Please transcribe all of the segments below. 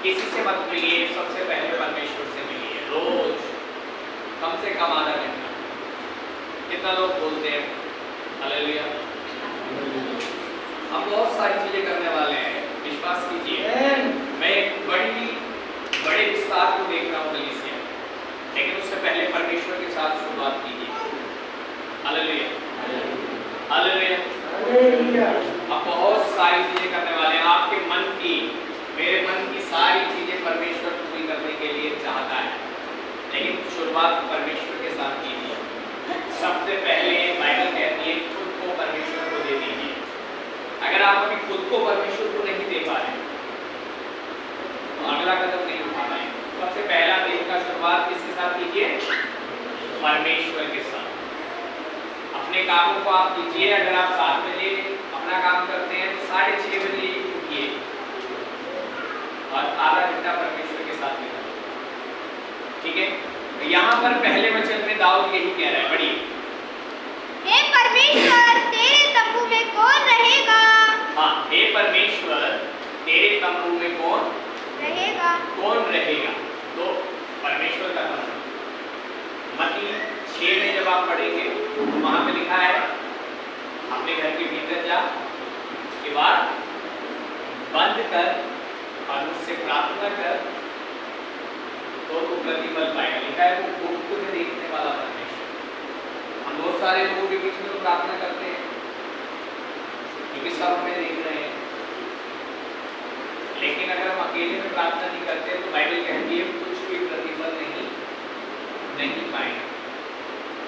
किसी से मत मिलिए, सबसे पहले परमेश्वर से मिलिए। रोज कम से कम आधा घंटा। कितना लोग बोलते हैं हालेलुया? हम बहुत सारी चीजें करने वाले हैं, विश्वास कीजिए। मैं एक बड़े विस्तार को देख रहा हूँ कलीसिया, लेकिन उससे पहले परमेश्वर के साथ शुरुआत कीजिए। Hallelujah hallelujah hallelujah. अब बहुत सारी चीजें करने वाले हैं। आपके मन की, मेरे मन की सारी चीजें परमेश्वर पूरी करने के लिए चाहता है, लेकिन शुरुआत परमेश्वर के साथ कीजिए। सबसे पहले बाइबल कहती है खुद को परमेश्वर को दे दीजिए। अगर आप अभी खुद को परमेश्वर को नहीं दे पा रहे तो अगला कदम नहीं उठा पाएंगे। सबसे पहला दिन का शुरुआत किसके साथ कीजिए? परमेश्वर के साथ। अपने कामों को आप कीजिए। अगर आप 7 बजे अपना काम करते हैं तो 6:30 बजे उठिए और आधा घंटा परमेश्वर के साथ बिताइए। ठीक है? तो यहाँ पर पहले वचन में दाऊद यही कह रहा है, पढ़िए। हे परमेश्वर, तेरे तंबू में कौन रहेगा? हाँ, हे परमेश्वर, तेरे तंबू में कौन रहेगा? कौन रहेगा? तो परमेश्वर का तंबू। मत्ती 6 में जब आप पढ़ेंगे तो वहां पे लिखा है अपने घर के भीतर जा, उसके बाद बंद कर और मुझसे प्रार्थना कर तो तू प्रतिफल पाएगा। लिखा है वो गुप्त में देखने वाला परमेश्वर। हम बहुत सारे लोगों के बीच में तो प्रार्थना करते हैं क्योंकि सब हमें देख रहे हैं, लेकिन अगर हम अकेले में प्रार्थना नहीं करते तो बाइबल कहती है कुछ भी प्रतिफल नहीं पाएंगे।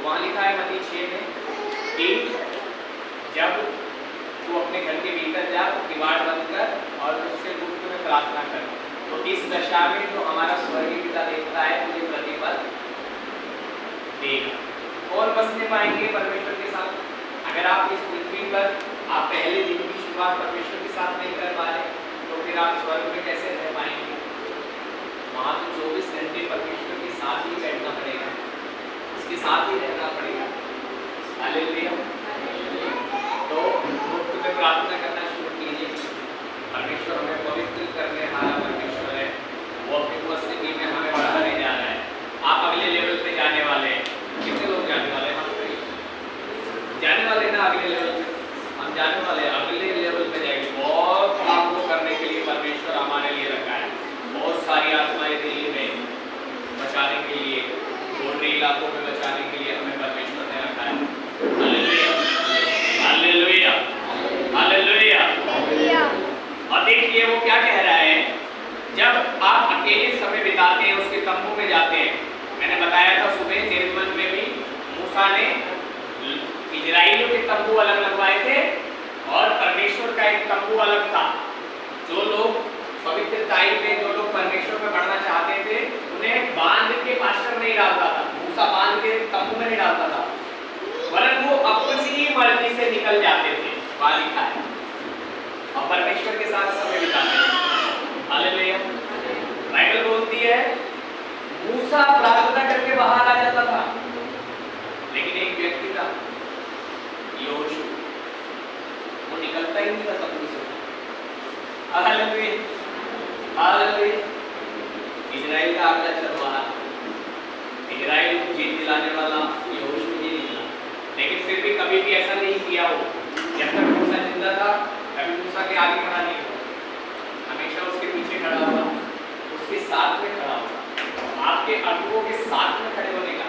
वहां लिखा है मत्ती 6 में कि जब तू अपने घर के भीतर जा तो किवाड़ बंद कर और उससे गुप्त में प्रार्थना कर, तो इस दशा में जो हमारा स्वर्गीय पिता देखता है तुझे प्रतिफल देगा। कौन बसने पाएंगे परमेश्वर के साथ? अगर आप इस पृथ्वी पर आप पहले दिन की शुरुआत परमेश्वर के साथ नहीं कर पा रहे तो फिर आप स्वर्ग में कैसे रह पाएंगे? वहां तो 24 घंटे परमेश्वर के साथ ही बैठना पड़ेगा, उसके साथ ही रहना पड़ेगा। हालेलुया। तो मुक्त में प्रार्थना करना शुरू कीजिए। परमेश्वर हमें पवित्र करने वाला परमेश्वर है, वो अपनी उपस्थिति में हमें बढ़ाने जा रहा है। आप अगले लेवल पे जाने वाले हैं। कितने लोग जाने वाले हैं? हम जाने वाले ना अगले लेवल पे, हम जाने वाले हैं अगले लेवल पे जाएंगे। बहुत काम को करने के लिए परमेश्वर हमारे लिए रखा है। बहुत सारी आत्माएं दिल्ली में बचाने के लिए, दूसरे इलाकों में बचाने के लिए हमें परमेश्वर ने रखा है। Hallelujah hallelujah hallelujah hallelujah. और देखिए वो क्या कह रहा है, जब आप अकेले समय बिताते हैं, उसके तंबू में जाते हैं। मैंने बताया था सुबह निर्मल में भी मूसा ने इजराइलियों के तंबू अलग लगवाए थे और परमेश्वर का एक तंबू अलग था। जो लोग पवित्रताई में, जो लोग परमेश्वर में बढ़ना चाहते थे, उन्हें बांध के पास्टर नहीं डालता था, मूसा बांध के तंबू में नहीं डालता था, वरन वो अपनी मर्जी से निकल जाते थे। वहां लिखा है और परमेश्वर के साथ समय बिताते हैं। हालेलुया। बाइबल बोलती है मूसा प्रार्थना करके बाहर आ जाता था, लेकिन एक व्यक्ति था योशू, वो निकलता ही नहीं था तंबू से। Hallelujah hallelujah. इजराइल का अगला चरवाहा, इजराइल को जीत दिलाने वाला यहोशू ही निकला, लेकिन फिर भी कभी भी ऐसा नहीं किया हो। जब तक मूसा जिंदा था कभी मूसा के आगे खड़ा नहीं हुआ, हमेशा उसके पीछे खड़ा हुआ, उसके साथ में खड़ा हुआ। आपके अगुओं के साथ में खड़े होने का,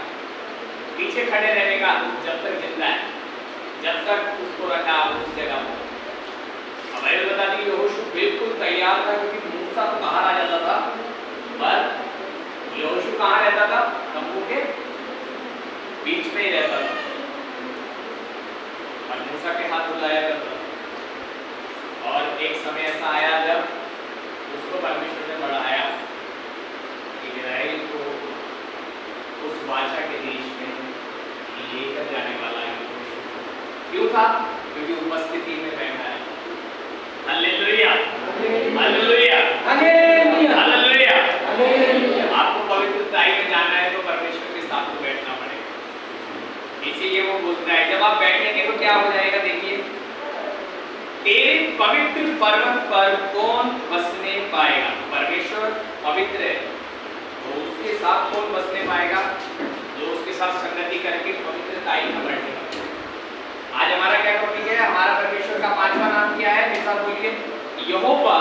पीछे खड़े रहने का, जब तक जिंदा है, जब तक उसको रखा उस जगह पर। अब मैं बता दी यहोशू बिल्कुल तैयार था, क्योंकि मूसा तो बाहर आ जाता था पर यहोशू कहाँ रहता था? तंबू के बीच में ही रहता था और मूसा के हाथ बुलाया करता था। और एक समय ऐसा आया जब उसको परमेश्वर ने बढ़ाया, इजराइल को उस वाचा के देश में लेकर जाने वाला है। क्यों था? क्योंकि उपस्थिति में बैठा है। Hallelujah hallelujah hallelujah hallelujah. आपको पवित्रताई में जाना है तो परमेश्वर के साथ में बैठना पड़ेगा। इसीलिए वो बोलता है जब आप बैठेंगे तो क्या हो जाएगा? देखिए, तेरे पवित्र पर्वत पर कौन बसने पाएगा? परमेश्वर पवित्र है तो उसके साथ कौन बसने पाएगा? जो उसके साथ संगति करके पवित्रता ही न बढ़ने पाए। आज हमारा क्या टॉपिक है? हमारा परमेश्वर का पांचवा नाम क्या है? मेरे साथ बोलिए, यहोवा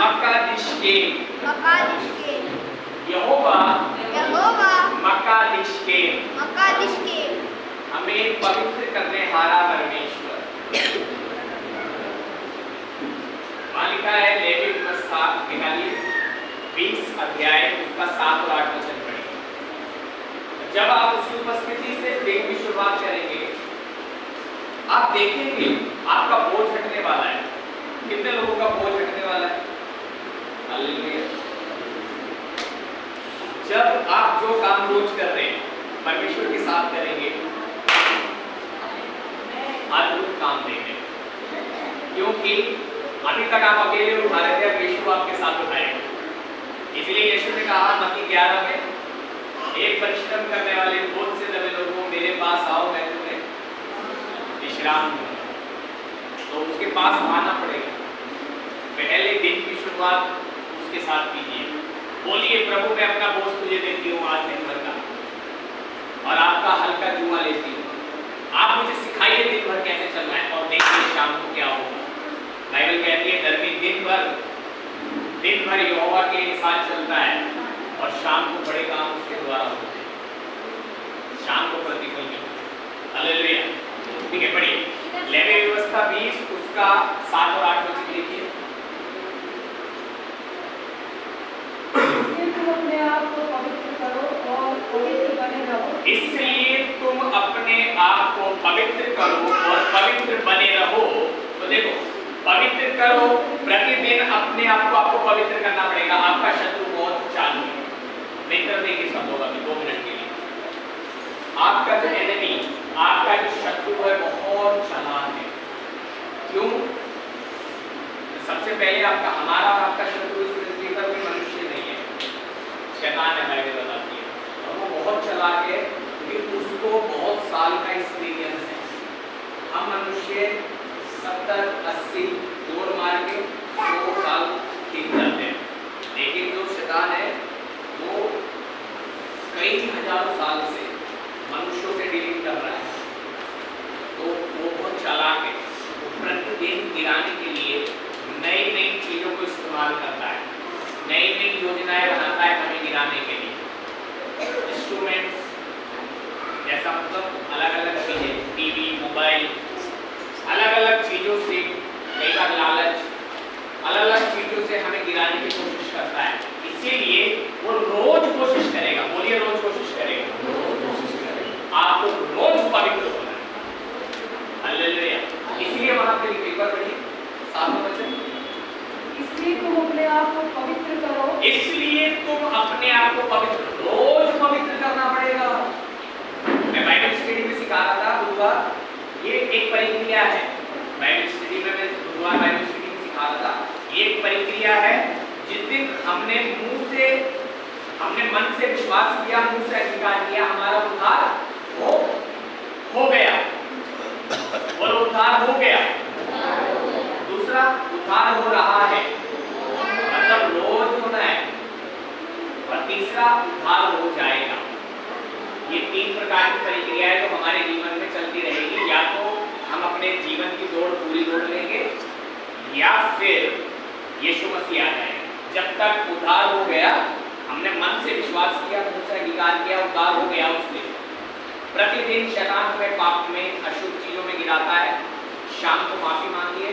मक्कादिशकेम। यहोवा मक्कादिशकेम, हमें पवित्र करने हारा परमेश्वर। वहां लिखा है लेवी 7 निकालिए 20 अध्याय उसका 7 और 8 वचन पढ़िए। जब आप उसकी उपस्थिति से दिन की शुरुआत करेंगे, आप देखेंगे आपका बोझ हटने वाला है। कितने लोगों का बोझ हटने वाला है? हालेलुया। जब आप जो काम रोज कर रहे हैं परमेश्वर के साथ करेंगे, अद्भुत काम देंगे, क्योंकि अभी तक आप अकेले उठा रहे थे, अब यीशु आपके साथ उठाएगा। इसलिए यीशु ने कहा मत्ती 11 में, एक परिश्रम करने वाले बहुत से दबे लोगों मेरे पास आओ, मैं तुम्हें विश्राम दूंगा। तो उसके पास आना पड़ेगा। पहले दिन की शुरुआत उसके साथ कीजिए। बोलिए, प्रभु मैं अपना बोझ तुझे देती हूँ आज दिन भर का, और आपका हल्का जुआ लेती हूँ। आप मुझे सिखाइए दिन भर कैसे चलना है, और देखिए शाम को क्या होगा। बाइबल कहती है धर्मी दिन भर यहोवा के साथ चलता है, और शाम को बड़े काम उसके द्वारा होते हैं। शाम को प्रतिफल मिलता है। हालेलुया। ठीक है, पढ़िए लेवी व्यवस्था 20 उसका 7 और 8 वचन देखिए। अपने आप को पवित्र करो और पवित्र बने रहो। इसलिए तुम अपने आप को पवित्र करो और पवित्र बने रहो। तो देखो, पवित्र करो, प्रतिदिन अपने आप को आपको पवित्र करना पड़ेगा। आपका शत्रु बहुत चालू है। मित्र देखिए शब्दों का 2 मिनट के लिए। आपका जो एनिमी, आपका जो शत्रु है बहुत चालाक है। क्यों? सबसे पहले हमारा और आपका शत्रु इस पृथ्वी पर कोई मनुष्य नहीं है, शैतान है। बाइबल बताती है, और वो बहुत चालाक है, क्योंकि उसको बहुत साल का एक्सपीरियंस है। हम मनुष्य 70-80 दौड़ मार के 100 साल ठीक करते हैं, लेकिन जो शैतान है वो कई हजारों साल से मनुष्यों से डीलिंग कर रहा है। तो वो बहुत चालाक है। वो प्रतिदिन गिराने के लिए नई नई चीजों को इस्तेमाल करता है, नई नई योजनाएं बनाता है हमें गिराने के लिए। इंस्ट्रूमेंट्स जैसा, मतलब अलग अलग चीजें, टीवी, मोबाइल, अलग अलग चीजों से, कई बार लालच, अलग अलग चीजों से हमें गिराने की कोशिश करता है। इसीलिए वो रोज कोशिश करेगा। बोलिए, रोज कोशिश करेगा। आपको रोज पवित्र होना है। हालेलुया। इसलिए वहां पे एक बार पढ़िए 7वां वचन। इसलिए तुम अपने आप को पवित्र करो। इसलिए तुम अपने आप को पवित्र, रोज पवित्र करना पड़ेगा। मैं बाइबल स्टडी में सिखा रहा था बुधवार, ये एक प्रक्रिया है। बाइबल स्टडी में मैं बुधवार बाइबल स्टडी में सिखा रहा था, ये एक प्रक्रिया है। जिस दिन हमने मन से विश्वास किया, मुंह से अंगीकार किया, हमारा उद्धार हो गया। बोलो, उद्धार हो गया। दूसरा, उद्धार हो रहा है, मतलब रोज होना है। और तीसरा, उद्धार हो जाएगा। ये 3 प्रकार की प्रक्रिया है जो हमारे जीवन में चलती रहेगी। या तो हम अपने जीवन की पूरी दौड़ लेंगे, या फिर यीशु मसीह आ जाएगा। जब तक उद्धार हो गया, हमने मन से विश्वास किया, मुंह से अंगीकार किया, उद्धार हो गया उसने। प्रतिदिन शैतान हमें पाप में, अशुद्ध चीजों में गिराता है। शाम को माफी मांगिए,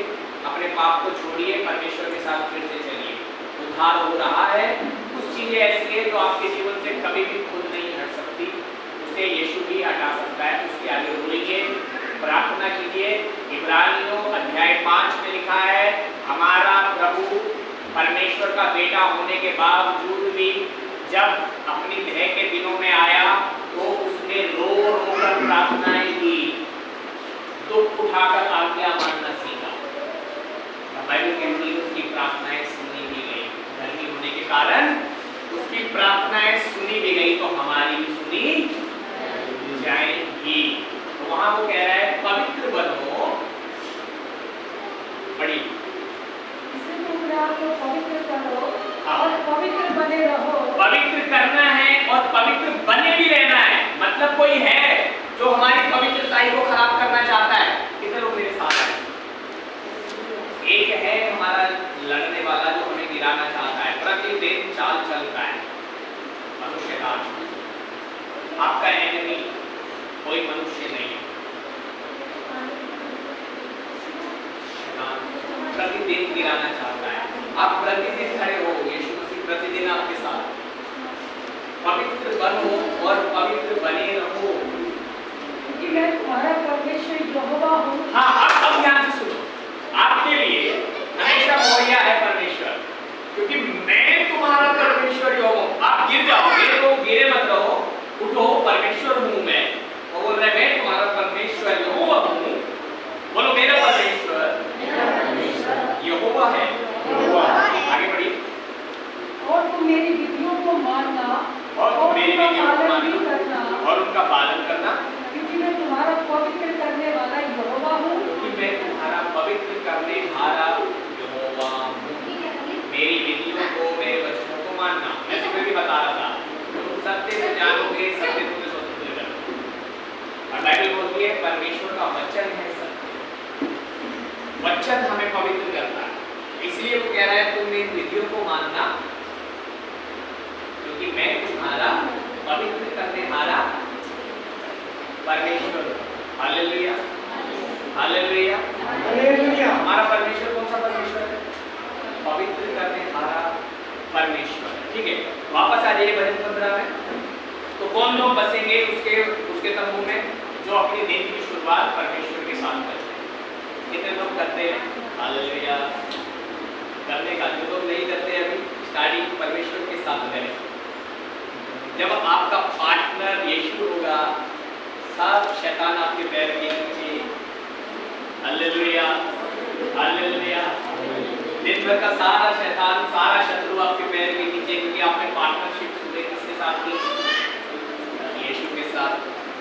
अपने पाप को छोड़िए, परमेश्वर के साथ फिर से चलिए। उद्धार हो रहा है। कुछ चीजें ऐसी है जो आपके जीवन से कभी भी खुद नहीं हट सकती, उसे यीशु ही हटा सकता है। उसके आगे बोलिए, प्रार्थना कीजिए। इब्रानियों अध्याय 5 में लिखा है, हमारा प्रभु परमेश्वर का बेटा होने के बावजूद भी जब अपनी देह के दिनों में आया तो उसने रो कर प्रार्थनाएं की, दुख उठाकर आज्ञा मानना सीखा। बाइबल कहती है उसकी प्रार्थनाएं सुनी भी गई। धर्मी होने के कारण उसकी प्रार्थनाएं सुनी भी गई, तो हमारी भी सुनी जाएगी। तो वहां वो कह रहा है पवित्र बनो। पढ़िए, इसलिए तुम अपने आप को पवित्र करो और पवित्र बने रहो। पवित्र करना है और पवित्र बने भी रहना है। मतलब कोई है जो हमारी पवित्रता को खराब करना चाहता है, कितने लोग मेरे साथ हैं? एक है हमारा लड़ने वाला जो हमें गिराना चाहता है, प्रतिदिन चाल चलता है मनुष्य का। आपका एनिमी कोई मनुष्य नहीं है, प्रतिदिन गिराना चाहता है। आप प्रतिदिन खड़े हो, यीशु मसीह प्रतिदिन आपके साथ। पवित्र बनो और पवित्र बने रहो कि मैं तुम्हारा परमेश्वर यहोवा हूँ। हाँ, अब ध्यान से सुनो। आपके लिए हमेशा मुहैया है परमेश्वर, क्योंकि मैं तुम्हारा परमेश्वर यहोवा हूँ। आप गिर जाओगे तो गिरे मत रहो, उठो, परमेश्वर हूँ मैं। वो बोल रहे मैं तुम्हारा परमेश्वर यहोवा हूँ। बोलो मेरा परमेश्वर यहोवा है। आगे बढ़िए। और तुम मेरी विधियों को मानना और मेरी विधियों को पालन भी करना और उनका पालन करना, क्योंकि मैं तुम्हारा पवित्र करने वाला यहोवा हूँ। क्योंकि मैं तुम्हारा पवित्र करने वाला यहोवा हूँ। मेरी विधियों को, मेरे वचनों को मानना। मैं तुम्हें भी बता रहा था, तुम सत्य से जानोगे, सत्य तुम्हें स्वतंत्र करेगा। और बाइबल बोलती है परमेश्वर का वचन है सत्य। वचन हमें पवित्र करता है, इसलिए वो कह रहा है तुम मेरी विधियों को मानना, क्योंकि मैं तुम्हारा पवित्र करने वाला परमेश्वर हूं। Hallelujah, hallelujah, hallelujah. हमारा परमेश्वर कौन सा परमेश्वर है? पवित्र करने वाला परमेश्वर। ठीक है, वापस आ जाइए भजन 15 में। तो कौन लोग बसेंगे उसके तंबू में? जो अपनी दिन की शुरुआत परमेश्वर के साथ करते हैं। कितने लोग करते हैं? हालेलुया। करने का जो लोग नहीं करते अभी स्टार्टिंग परमेश्वर के साथ करें। जब आपका पार्टनर यीशु होगा, सब शैतान आपके पैर के नीचे। Hallelujah, hallelujah. दिन भर का सारा शैतान, सारा शत्रु आपके पैर के नीचे, क्योंकि आपने पार्टनरशिप सुने किसके साथ की? यीशु के साथ।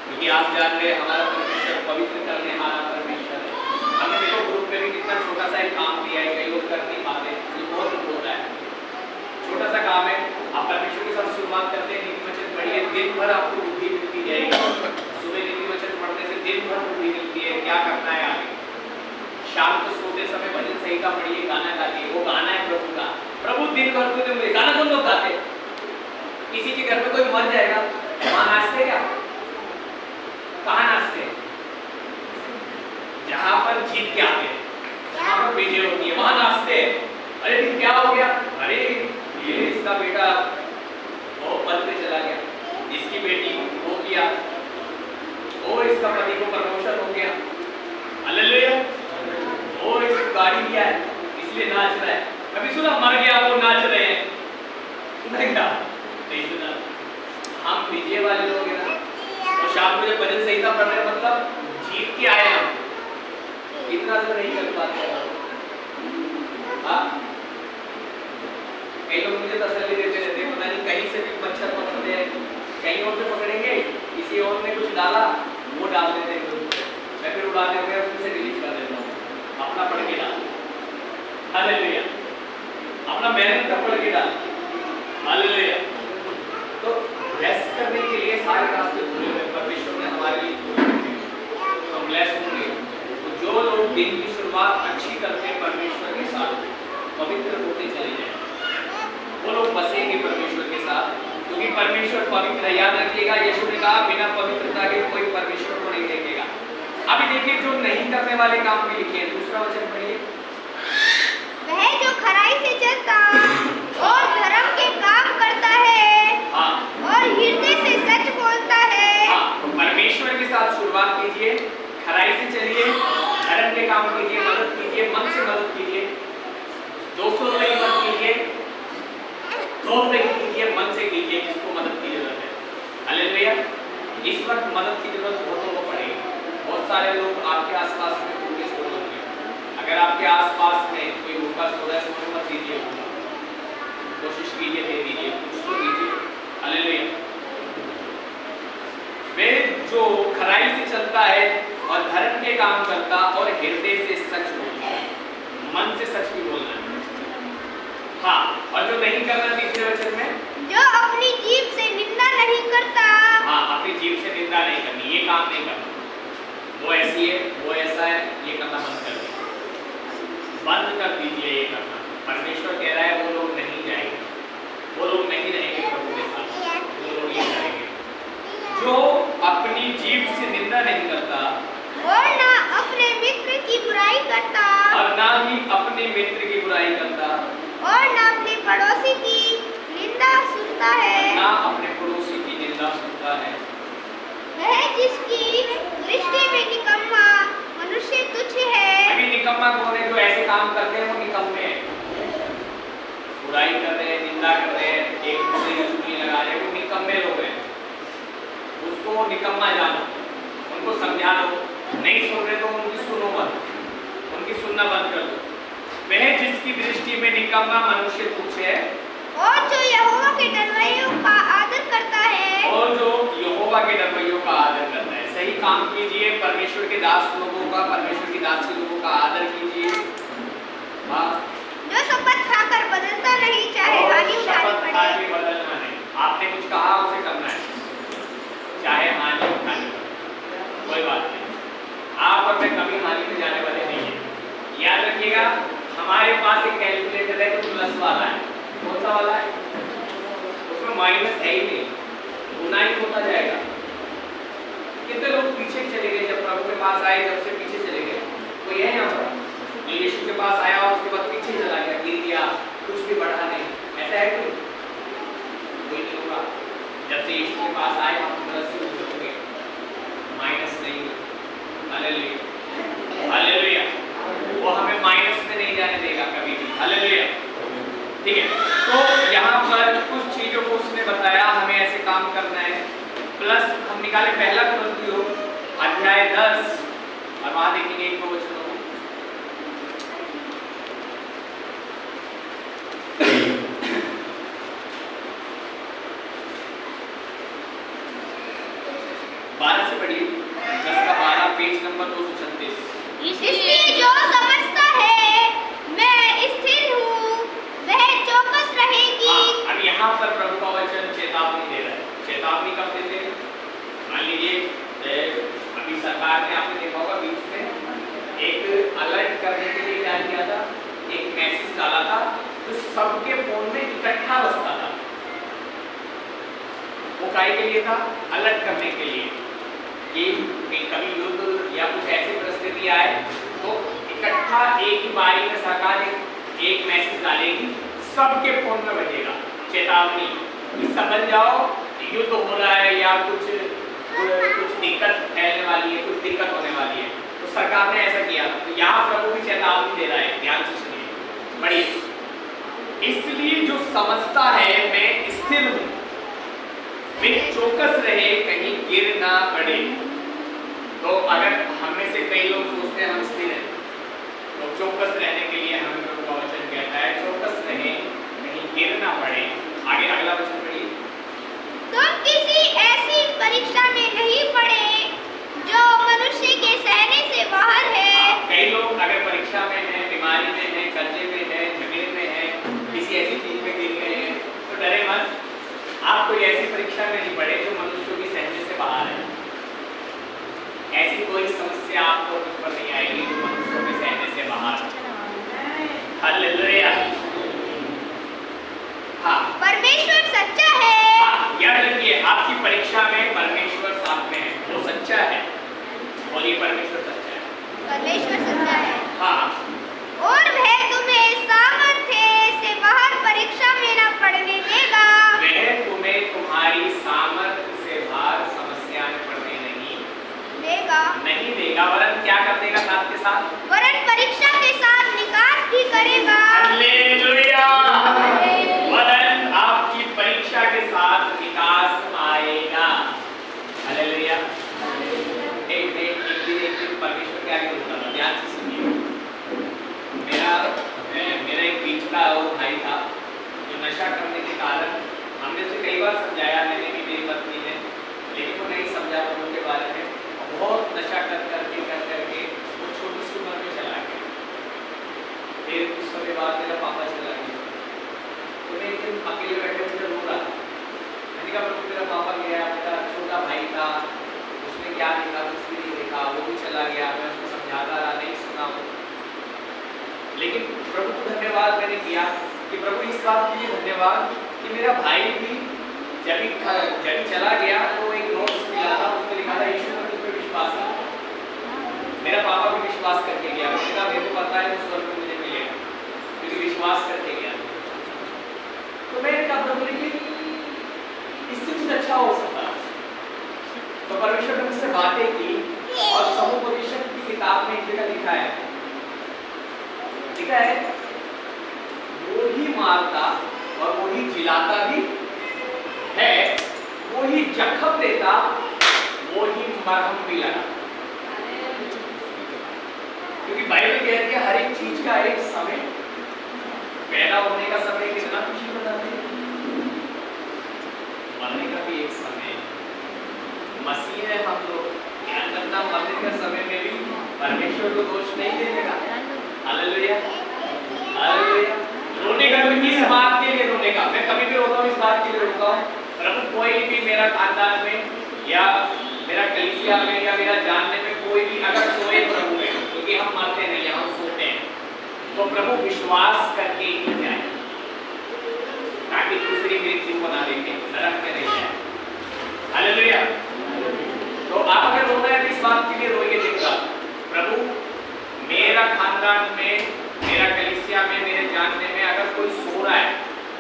क्योंकि आप जान रहे हमारा परमेश्वर पवित्र करने वाला परमेश्वर है। हमने देखो ग्रुप में भी कितना छोटा सा एक काम दिया है, कई लोग कर नहीं पाते, ये बहुत दुख होता है। छोटा सा काम है, आप परमेश्वर के साथ शुरुआत करते हैं, नीति वचन पढ़िए, दिन भर आपको बुद्धि मिलती जाएगी। सुबह नीति वचन पढ़ने से दिन भर बुद्धि मिलती है, क्या करना है आगे। शाम को सोते समय भजन संहिता पढ़िए, गाना गाइए, वो गाना है प्रभु का। प्रभु दिन भर को मुझे गाना कौन लोग गाते? किसी के घर में कोई मर जाएगा, वहां नाचते क्या? कहाँ नाचते? जहां पर जीत के आते हैं, जहां पर विजय होती है, वहां नाचते हैं। अरे फिर क्या हो गया? अरे ये इसका बेटा वो पद पे चला गया, इसकी बेटी वो किया, वो इसका पति को प्रमोशन हो गया। हालेलुया। वो इस गाड़ी लिया है इसलिए नाच रहा है। कभी सुना मर गया वो नाच रहे हैं? सुना क्या? नहीं सुना। हम विजय वाले लोग हैं ना, तो शाम को जब भजन संहिता पढ़ रहे मतलब जीत के आए हम, इतना तो नहीं कर पाते। हाँ, कई लोग मुझे तसल्ली देते रहते हैं, पता नहीं कहीं से भी मच्छर पकड़ते हैं, कहीं और से पकड़ेंगे, किसी और ने कुछ डाला वो डाल देते हैं, मैं फिर उड़ा देते हैं, उससे डिलीट कर देता हूँ, अपना पढ़ के डाल। हालेलुया। अपना मेहनत का पढ़ के डाल। हालेलुया। तो ब्लेस करने के लिए सारे रास्ते खुले हुए परमेश्वर ने हमारे लिए खोले हैं, हम ब्लेस होंगे। तो जो लोग दिन की शुरुआत अच्छी करते हैं परमेश्वर के साथ, पवित्र होते चले जाए, वो लोग बसेंगे परमेश्वर के साथ, क्योंकि परमेश्वर पवित्र है। याद रखिएगा, यीशु ने कहा बिना पवित्रता के कोई परमेश्वर को नहीं देखेगा। अभी देखिए जो नहीं करने वाले काम भी लिखे हैं, दूसरा वचन पढ़िए। वह जो खराई से चलता और धर्म के काम करता है, हाँ, और हृदय से सच बोलता है। हाँ, तो परमेश्वर के साथ शुरुआत कीजिए, खराई से चलिए, धर्म के काम कीजिए, मदद कीजिए, मन से मदद कीजिए। 200 रुपए की मदद कीजिए, 2 रुपए की कीजिए, मन से कीजिए जिसको मदद की जरूरत है। हालेलुया। इस वक्त मदद की जरूरत बहुतों को पड़ेगी। बहुत सारे लोग आपके आसपास में भूखे सो रहे हैं। अगर आपके आसपास में कोई भूखा सो रहा है, सोने मत दीजिए, कोशिश कीजिए दे दीजिए, कुछ तो दीजिए। हालेलुया। वे जो खराई से चलता है और धर्म के काम करता और हृदय से सच बोलता है, मन से सच भी बोलना है। हाँ, और जो नहीं करना तीसरे वचन में काम नहीं करना, वो ऐसी है, वो ऐसा है, ये करना बंद कर दीजिए, बंद कर दीजिए ये करना। परमेश्वर कह रहा है वो लोग नहीं जाएंगे, वो लोग नहीं रहेंगे प्रभु के साथ, वो लोग ये करेंगे जो अपनी जीभ से निंदा नहीं करता और ना अपने मित्र की बुराई करता और ना ही अपने मित्र की बुराई करता और ना अपने पड़ोसी की निंदा सुनता है, ना अपने पड़ोसी की निंदा सुनता है। वह जिसकी दृष्टि में निकम्मा मनुष्य तुच्छ है। अभी निकम्मा कौन है? जो ऐसे काम करते हैं वो निकम्मे हैं, बुराई कर रहे हैं, निंदा कर रहे हैं, एक दूसरे की चुगली लगा रहे हैं, वो निकम्मे लोग हैं। उसको निकम्मा जानो, उनको समझा दो, नहीं सुन रहे तो उनकी सुनो मत, उनकी सुनना बंद कर दो। वह जिसकी दृष्टि में निकम्मा मनुष्य तुच्छ है और जो यहोवा के डरवैयों का आदर करता है और जो यहोवा के डरवैयों का आदर करता है। सही काम कीजिए, परमेश्वर के दास लोगों का, परमेश्वर की दासी लोगों का आदर कीजिए। हाँ, जो शपथ खाकर बदलता नहीं, चाहे हानि उठानी शपथ पड़े। खा के बदलना नहीं, आपने कुछ कहा उसे करना है, चाहे हानि उठानी पड़े, कोई बात नहीं। आप और मैं कभी हानि में जाने वाले नहीं है। याद रखिएगा, हमारे पास एक कैलकुलेटर है जो प्लस वाला है। कौन सा वाला है? उसमें माइनस है ही नहीं, गुना ही होता जाएगा। कितने लोग पीछे चले गए जब प्रभु के पास आए, जब से पीछे चले गए? कोई है यहाँ पर जो यीशु के पास आया और उसके बाद पीछे चला गया, गिर गया, कुछ भी बढ़ा नहीं? ऐसा है कोई? कोई नहीं होगा। जब से यीशु के पास आए हम प्लस से ऊपर हो गए, माइनस नहीं। Hallelujah, hallelujah. वो हमें माइनस में नहीं जाने देगा कभी भी। हालेलुया। ठीक है, तो यहाँ पर कुछ चीजों को उसने बताया, हमें ऐसे काम करना है। प्लस हम निकाले पहला कुरिन्थियों अध्याय 10 और वहां देखेंगे एक दो वचनों को। 12 से पढ़िए, 10 का 12, पेज नंबर 236। इसलिए जो समझता है मैं स्थिर हूँ, वह चौकस रहेगी। अब यहाँ पर प्रभु का वचन चेतावनी दे रहा है। चेतावनी कब देते हैं? मान लीजिए अभी सरकार ने, आपने देखा होगा बीच में एक अलर्ट करने के लिए क्या किया था, एक मैसेज डाला था जो सबके फोन में इकट्ठा बजता था। वो काय के लिए था? अलर्ट करने के लिए कि कभी युद्ध या कुछ ऐसी परिस्थिति आए तो इकट्ठा एक ही बारी में सरकार एक मैसेज डालेगी, सबके फोन में बजेगा चेतावनी कि समझ जाओ युद्ध हो रहा है या कुछ दिक्कत फैलने वाली है, कुछ दिक्कत होने वाली है। तो सरकार ने ऐसा किया। तो यहाँ प्रभु भी चेतावनी दे रहा है, ध्यान से सुनिए, बढ़िए। इसलिए जो समझता है मैं स्थिर हूँ, वे चौकस रहे, कहीं गिर ना पड़े। तो अगर हमें से कई लोग सोचते हैं हम स्थिर हैं, तो चौकस रहने के लिए हमें प्रभु का वचन कहता है चौकस रहे, कहीं गिर ना पड़े। आगे अगला वचन पढ़िए। तुम किसी ऐसी परीक्षा में नहीं पड़े जो मनुष्य के सहने से बाहर है। कई लोग अगर परीक्षा में है, बीमारी में है, कर्जे में है, झगड़े में है, किसी ऐसी चीज में गिर गए हैं, तो डरे मत। आप कोई ऐसी परीक्षा में नहीं पड़े जो मनुष्यों की सहने से बाहर है। ऐसी कोई समस्या आपको मुझ पर नहीं आएगी जो मनुष्यों के सहने से बाहर है। हालेलुया। हाँ, परमेश्वर सच्चा है। हाँ, याद रखिए आपकी परीक्षा में परमेश्वर साथ में है, वो सच्चा है। और ये परमेश्वर सच्चा है। परमेश्वर सच्चा है। हाँ, और वह तुम्हें सामर्थ्य से बाहर परीक्षा में न पड़ने देगा। वह तुम्हें तुम्हारी सामर्थ्य से बाहर समस्या में पड़ने नहीं देगा, वरन क्या कर देगा? साथ के साथ वरन परीक्षा के साथ निकास भी करेगा। हालेलुया। वरन आपकी परीक्षा के साथ निकास आएगा। हालेलुया। एक दिन परमेश्वर क्या बोलता था, ध्यान से सुनिए। मेरा एक बीच का वो भाई था जो नशा करने के कारण, हमने उसे कई बार समझाया, मैंने भी, मेरी पत्नी ने, लेकिन वो नहीं समझा उनके बारे में। बहुत नशा कर करके वो छोटी सी उम्र में चला गया। फिर कुछ समय बाद मेरा पापा चला गया। तो मैं एक दिन अकेले बैठे मुझे रो रहा था। मैंने कहा प्रभु मेरा पापा गया, मेरा छोटा भाई था, उसने क्या बाद मैंने किया कि प्रभु इस बात के लिए धन्यवाद कि मेरा भाई भी जब ही चला गया तो एक नोट्स मिला था, उसमें लिखा था यीशु पर तुझ पे विश्वास है। मेरा पापा भी विश्वास करके गया, उसने मेरे को पता है उस स्वर्ग में मुझे मिलेगा क्योंकि विश्वास करके गया। तो मैंने कहा प्रभु लेकिन इससे कुछ अच्छा हो सकता। तो परमेश्वर ने मुझसे बातें की और समुपदेशक की किताब में एक जगह लिखा है वो ही मारता और वो ही जिलाता भी है, वो ही जख्म देता, वो ही मरहम भी लगा। क्योंकि बाइबल कहती है हर एक चीज का एक समय, पैदा होने का समय कितना खुशी बताते हैं, मरने का भी एक समय। मसीह है हम लोग, ध्यान रखना मरने के समय में भी परमेश्वर को दोष नहीं देगा। Hallelujah hallelujah. रोने का तो किस बात के लिए रोने का, मैं कभी भी रोता हूँ इस बात के लिए रोता हूँ प्रभु कोई भी मेरा खानदान में या मेरा कलीसिया में या मेरा जानने में कोई भी अगर सोए प्रभु में, क्योंकि हम मरते नहीं हैं, हम सोते हैं, तो प्रभु विश्वास करके ही जाए ताकि दूसरी मृत्यु बना देंगे, नरक में नहीं जाए। हालेलुया। तो आप अगर रोना है तो इस बात के लिए रोइए जितना प्रभु मेरा खानदान में, मेरा कलीसिया में, मेरे जानने में अगर कोई सो रहा है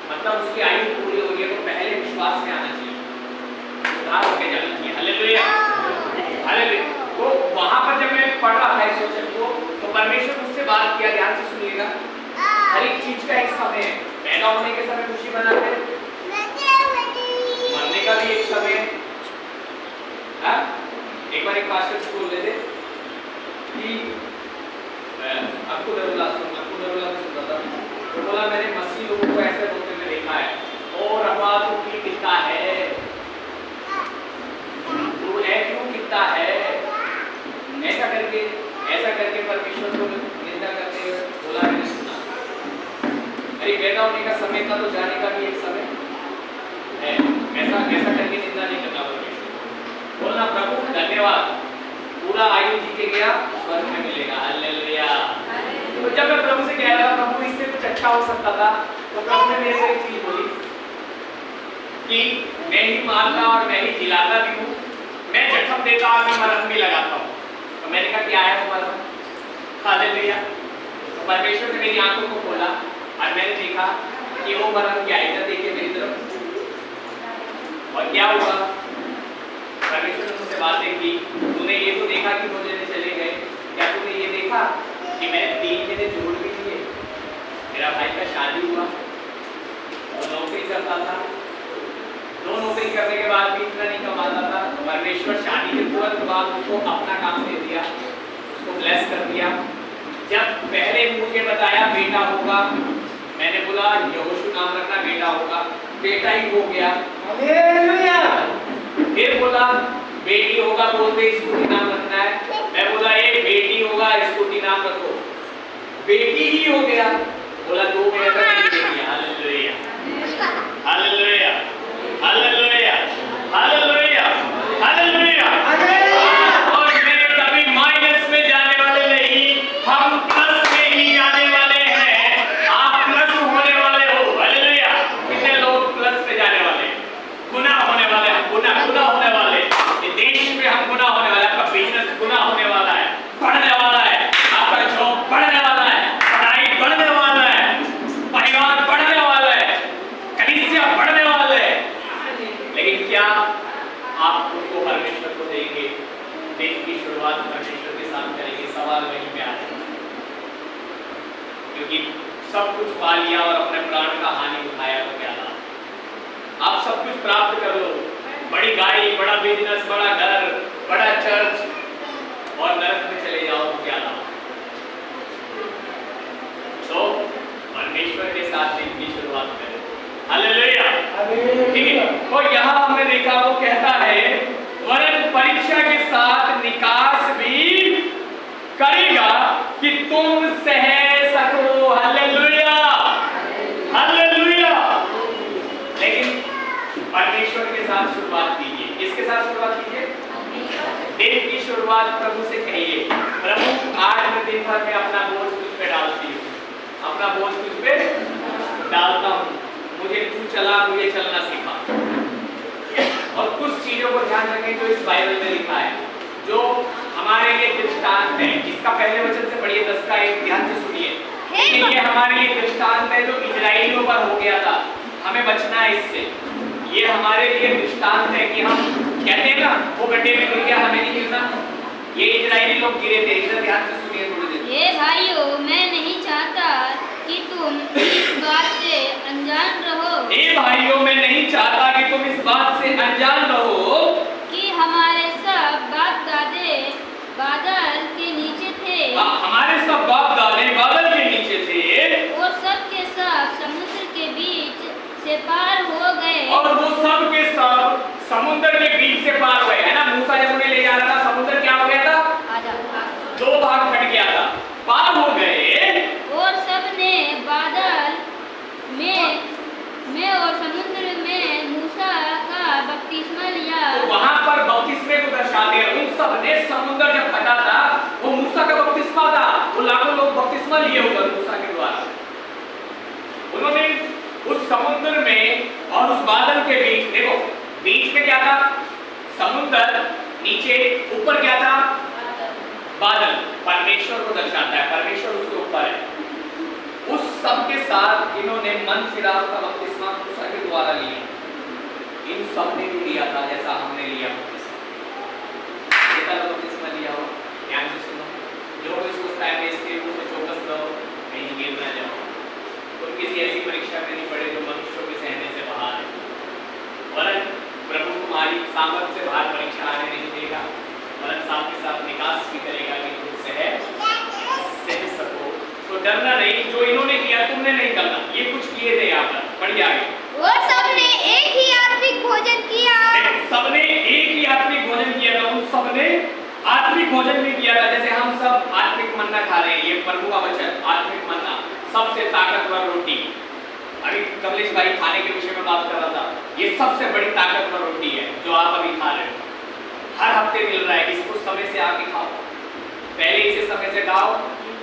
मतलब उसकी आयु पूरी हो गई है तो पहले विश्वास में आना चाहिए, उधार होके जाना चाहिए। Hallelujah hallelujah. तो वहां पर जब मैं पढ़ रहा था इस वचन को तो परमेश्वर मुझसे बात किया, ध्यान से सुनिएगा। हर एक चीज का एक समय है, पैदा होने के समय खुशी मनाते हैं, मरने का भी एक समय है। एक बार एक पास्टर से बोल रहे थे कि आपको दरुल्ला सुनता था, तो बोला मैंने मसीह लोगों को ऐसे रोते हुए देखा है और रब्बा तू क्यों कितना है, तू है क्यों कितना है, ऐसा करके परमेश्वर को निंदा करते हुए बोला मैंने सुना। अरे पैदा होने का समय था तो जाने का भी एक समय है, ऐसा करके निंदा नहीं करना परमेश्वर। बोलना प्रभु धन्यवाद, पूरा आयु जी के गया स्वर्ग में मिलेगा। हालेलुया। तो जब मैं प्रभु से कह रहा था प्रभु इससे कुछ अच्छा हो सकता था, तो प्रभु ने मेरे को एक चीज बोली कि मैं ही मारता और मैं ही जिलाता भी हूँ, मैं जख्म देता और मैं मरहम भी लगाता हूँ। तो मैंने कहा क्या है वो मरहम? हालेलुया। तो परमेश्वर ने मेरी आंखों को खोला और मैंने देखा कि वो मरहम क्या है। देखिए मेरी तरफ, और क्या हुआ, परमेश्वर ने मुझसे बातें की, तूने ये तो देखा कि 2 जने चले गए, क्या तूने ये देखा कि मैंने 3 जने जोड़ भी दिए। मेरा भाई का शादी हुआ, वो नौकरी करता था, 2 नौकरी करने के बाद भी इतना नहीं कमाता था। परमेश्वर शादी के तुरंत बाद उसको अपना काम दे दिया, उसको ब्लेस कर दिया। जब पहले मुझे बताया बेटा होगा, मैंने बोला यहोशू नाम रखना, बेटा होगा, बेटा ही हो गया। हालेलुया। फिर बोला बेटी होगा, बोलते स्कूटी नाम रखना है, मैं बोला ये बेटी होगा, स्कूटी नाम रखो, बेटी ही हो गया। बोला 2 महीने तक नहीं देखी। Hallelujah hallelujah hallelujah hallelujah hallelujah. और मेरे कभी माइनस में जाने वाले नहीं, हम प्लस में ही जाने वाले हैं। आप प्लस होने वाले हो। हालेलुया। कितने लोग प्लस में जाने वाले, गुना होने वाले, हम गुना होने वाले, देश में हम गुना होने वाले, आपका बिजनेस गुना होने वाला है, बढ़ने वाला है, आपका जॉब बढ़ने वाला है, पढ़ाई बढ़ने वाला है, परिवार बढ़ने वाला है, कलीसिया बढ़ने वाले है। लेकिन क्या आप उनको परमेश्वर को देंगे? दिन की शुरुआत परमेश्वर के साथ करेंगे। सवाल वहीं पे आ जाए, क्योंकि सब कुछ पा लिया और अपने प्राण का हानि उठाया तो क्या लाभ? आप सब कुछ प्राप्त कर लो, बड़ी गाड़ी, बड़ा बिजनेस, बड़ा घर, बड़ा चर्च, और नरक में चले जाओ तो क्या लाभ? तो परमेश्वर के साथ दिन की शुरुआत करें। हालेलुया। ठीक है। तो यहाँ हमने देखा वो कहता है वरन परीक्षा के साथ निकास भी करेगा कि तुम सह सको। Hallelujah hallelujah. लेकिन परमेश्वर के साथ शुरुआत कीजिए। किसके साथ शुरुआत कीजिए? दिन की शुरुआत प्रभु से कहिए, प्रभु आज मैं दिन भर में अपना बोझ तुझ पे डालती हूँ, अपना बोझ तुझ पे डालता हूँ, मुझे तू चला, मुझे चलना सिखा। और कुछ चीजों को ध्यान रखें जो इस बाइबल में लिखा है, जो हमारे लिए दृष्टांत है। इसका पहले वचन से पढ़िए 10 का 1, ध्यान से सुनिए। लेकिन ये हमारे लिए दृष्टांत है जो इजराइलियों पर हो गया था, हमें बचना है इससे। ये हमारे लिए दृष्टांत है कि हम कहते हैं ना, वो गड्ढे में गिर गया, हमें नहीं गिरना। ये इजराइली लोग गिरे थे। इधर ध्यान से सुनिए थोड़ी देर। हे भाइयों, मैं नहीं चाहता कि तुम इस बात से अनजान रहो। हे भाइयों, मैं नहीं चाहता कि तुम इस बात से अनजान रहो कि हमारे सब बाप दादे बादल के नीचे थे। हमारे सब बाप दादे बादल के नीचे थे और सब के सब समुद्र के बीच से पार हो गए। और वो सब के सब समुद्र के बीच से पार हुए, है ना। मूसा जब उन्हें ले जा रहा था, समुद्र क्या हो गया था? दो भाग फट गया था, पार हो गए। और सब ने बादल में और समुद्र में मूसा का बपतिस्मा लिया। तो वहां पर बपतिस्मे को दर्शाते हैं। उन सब ने, समुद्र जब फटा था वो मूसा का बपतिस्मा था। वो लाखों लोग बपतिस्मा लिए उधर मूसा के द्वारा। उन्होंने उस समुद्र में और उस बादल के बीच, देखो बीच में क्या था? समुद्र, नीचे ऊपर क्या था? बादल। परमेश्वर को दर्शाता है, परमेश्वर उसके ऊपर है। उस सब के साथ इन्होंने मन फिराव का बपतिस्मा मूसा के द्वारा लिया। इन सब ने भी लिया था जैसा हमने लिया बपतिस्मा लिया हो। ध्यान से सुनो, जो भी सोचता है मैं इसके ऊपर चौकस रहो, कहीं गिर ना जाओ। तुम किसी ऐसी परीक्षा में नहीं पड़े जो मनुष्यों के सहने से बाहर है, वरन प्रभु तुम्हारी सामर्थ से बाहर परीक्षा आने नहीं देगा, वरन साथ के साथ निकास भी करेगा कि तुम सह सको। तो डरना नहीं, जो इन्होंने किया तुमने नहीं करना। ये कुछ किए थे यहाँ पर, बढ़िया आगे। वो सबने एक ही आत्मिक भोजन किया। सबने एक ही आत्मिक भोजन किया था। उन सबने आत्मिक भोजन भी किया था, जैसे हम सब आत्मिक मन्ना खा रहे हैं। ये प्रभु का वचन, आत्मिक मन्ना, सबसे ताकतवर रोटी। अभी कमलेश भाई खाने के विषय में बात कर रहा था। ये सबसे बड़ी ताकतवर रोटी है जो आप अभी खा रहे हो। हर हफ्ते मिल रहा है, इसको समय से आके खाओ। पहले इसे समय से खाओ,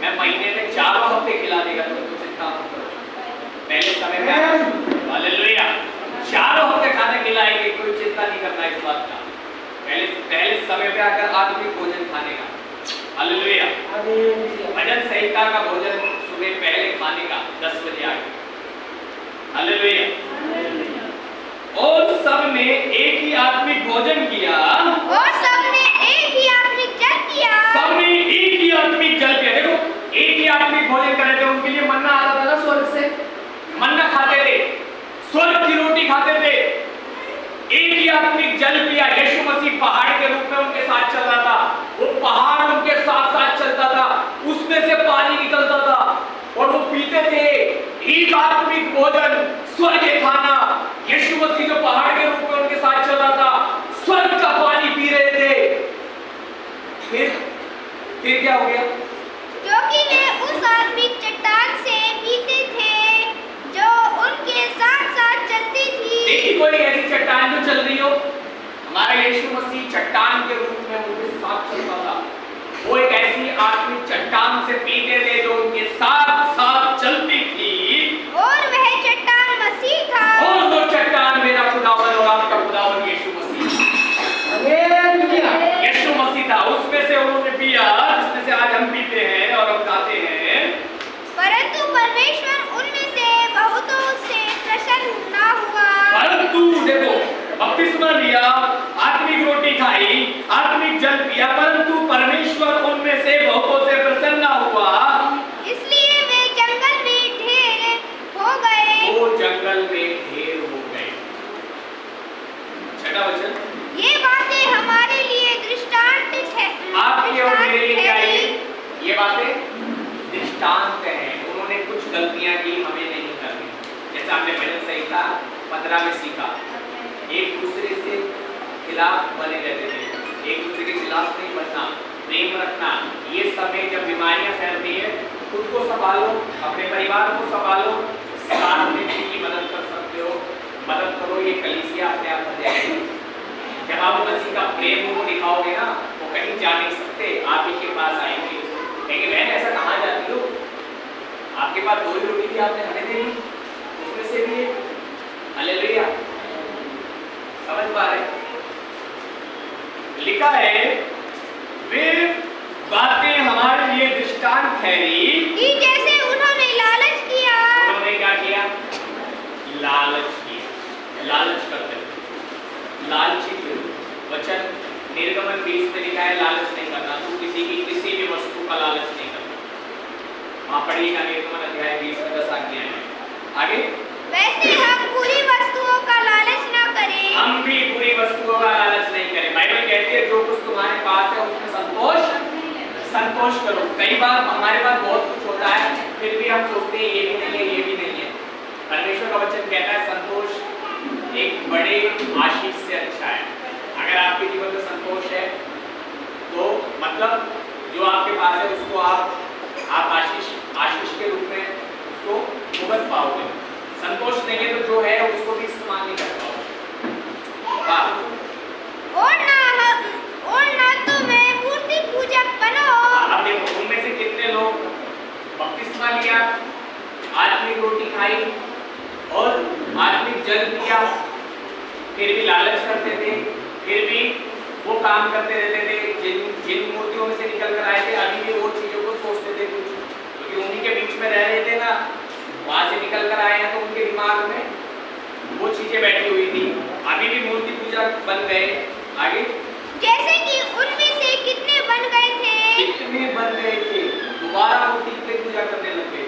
मैं महीने में 4 हफ्ते खिला देगा, तुम चिंता मत करो। पहले समय पे हालेलुया 4 हफ्ते खाने खिलाएंगे, कोई चिंता नहीं करना इस बात का। पहले समय पे आकर आत्मिक भोजन खाने का। हालेलुया। भजन संहिता का भोजन सुबह पहले खाने का 10 बजे आके। हालेलुया। और सब ने एक ही आत्मिक भोजन किया। और सबने एक ही आत्मिक जल किया। सबने एक ही आत्मिक जल पिया। देखो, एक ही आत्मिक भोजन कर रहे थे। उनके लिए मन्ना आता था ना स्वर्ग से, मन्ना खाते थे, स्वर्ग की रोटी खाते थे। एक ही आत्मिक जल पिया। यीशु मसीह पहाड़ के रूप में उनके साथ चल रहा था। वो पहाड़ उनके साथ साथ चलता था, उसमें से पानी निकलता था और वो पीते थे। एक आत्मिक भोजन, स्वर्ग खाना। यीशु मसीह जो पहाड़ के रूप में उनके साथ चल रहा था, स्वर्ग का पानी पी रहे थे। फिर क्या हो गया? क्योंकि वे उस आत्मिक चट्टान से पीते थे जो उनके साथ साथ चलती थी। देखिए, कोई ऐसी चट्टान जो चल रही हो, हमारा यीशु मसीह चट्टान के रूप में उनके साथ चलता था। वो एक ऐसी आत्मिक चट्टान से पीते थे जो उनके साथ साथ चलती थी। और वह चट्टान मसीह था। और वो चट्टान मेरा खुदावन और आपका खुदावन यीशु मसीह। यीशु मसीह था। उसमें से उन्होंने पिया जिसमें से आज हम पीते हैं और हम खाते हैं। परंतु परमेश्वर उनमें से बहुतों से प्रसन्न ना हुआ। परंतु देखो, बपतिस्मा लिया, आत्मिक रोटी खाई, आत्मिक जल पिया, परंतु परमेश्वर उनमें से बहुतों से प्रसन्न ना हुआ। इसलिए वे जंगल में ढेर हो गए। वो जंगल में ढेर हो गए। छठा वचन, ये बातें हमारे लिए दृष्टांत है। आपके और मेरे लिए क्या है? ये बातें दृष्टांत हैं। उन्होंने कुछ गलतियां की, हमें नहीं करनी। जैसा हमने भजन संहिता 15 में सीखा, एक दूसरे से खिलाफ बने रहते थे, एक दूसरे के खिलाफ नहीं बनना, प्रेम रखना। ये समय जब बीमारियां फैलती है, खुद को संभालो, अपने परिवार को संभालो, साथ में की मदद कर सकते हो, मदद करो। ये कलीसिया अपने आप बन जाएगी। जब आप मसीह का प्रेम उनको दिखाओगे ना, वो कहीं जा नहीं सकते, आप ही के पास आएंगे। लेकिन बहन ऐसा कहाँ जाती हो? आप आपके पास 2 ही रोटी थी, आपने हमें दे दी, उसमें से भी हालेलुया। समझ पा रहे? लिखा है वे बातें हमारे लिए दृष्टांत ठहरी कि जैसे उन्होंने लालच किया। उन्होंने क्या किया? लालच किया। लालच करते थे, लालची थे। वचन निर्गमन 20 में लिखा है लालच नहीं करना, तू किसी की किसी भी वस्तु का लालच नहीं करना। वहां पढ़िएगा निर्गमन अध्याय 20 में 10 आज्ञाएं हैं। आगे वैसे हम बुरी वस्तुओं का लालच न करें। हम भी बुरी वस्तुओं का लालच नहीं करें। बाइबल कहती है जो कुछ तुम्हारे पास है उसमें संतोष करो। कई बार हमारे पास बहुत कुछ होता है, फिर भी हम सोचते हैं ये भी नहीं है, ये भी नहीं है। परमेश्वर का वचन कहता है संतोष एक बड़े आशीष से अच्छा है। अगर आपके जीवन में संतोष है तो मतलब जो आपके पास है उसको आप आशीष के रूप में उसको भुगत पाओगे। संतोष नहीं है तो जो है उसको भी इस्तेमाल नहीं कर पाओगे। और ना तुम्हें मूर्ति पूजक बनो। अब देखो उनमें से कितने लोग बपतिस्मा लिया, आत्मिक रोटी खाई और आत्मिक जल पिया, फिर भी लालच करते थे, फिर भी वो काम करते रहते थे जिन मूर्तियों में से निकल कर आए थे, अभी भी वो चीजों को सोचते थे कुछ, क्योंकि उन्हीं के बीच में रह रहे थे ना, वहां से निकल कर आए हैं तो उनके दिमाग में वो चीजें बैठी हुई थी, अभी भी मूर्ति पूजा बन गए। आगे जैसे कि उनमें से कितने बन गए थे, दोबारा मूर्ति की पूजा करने लग गए।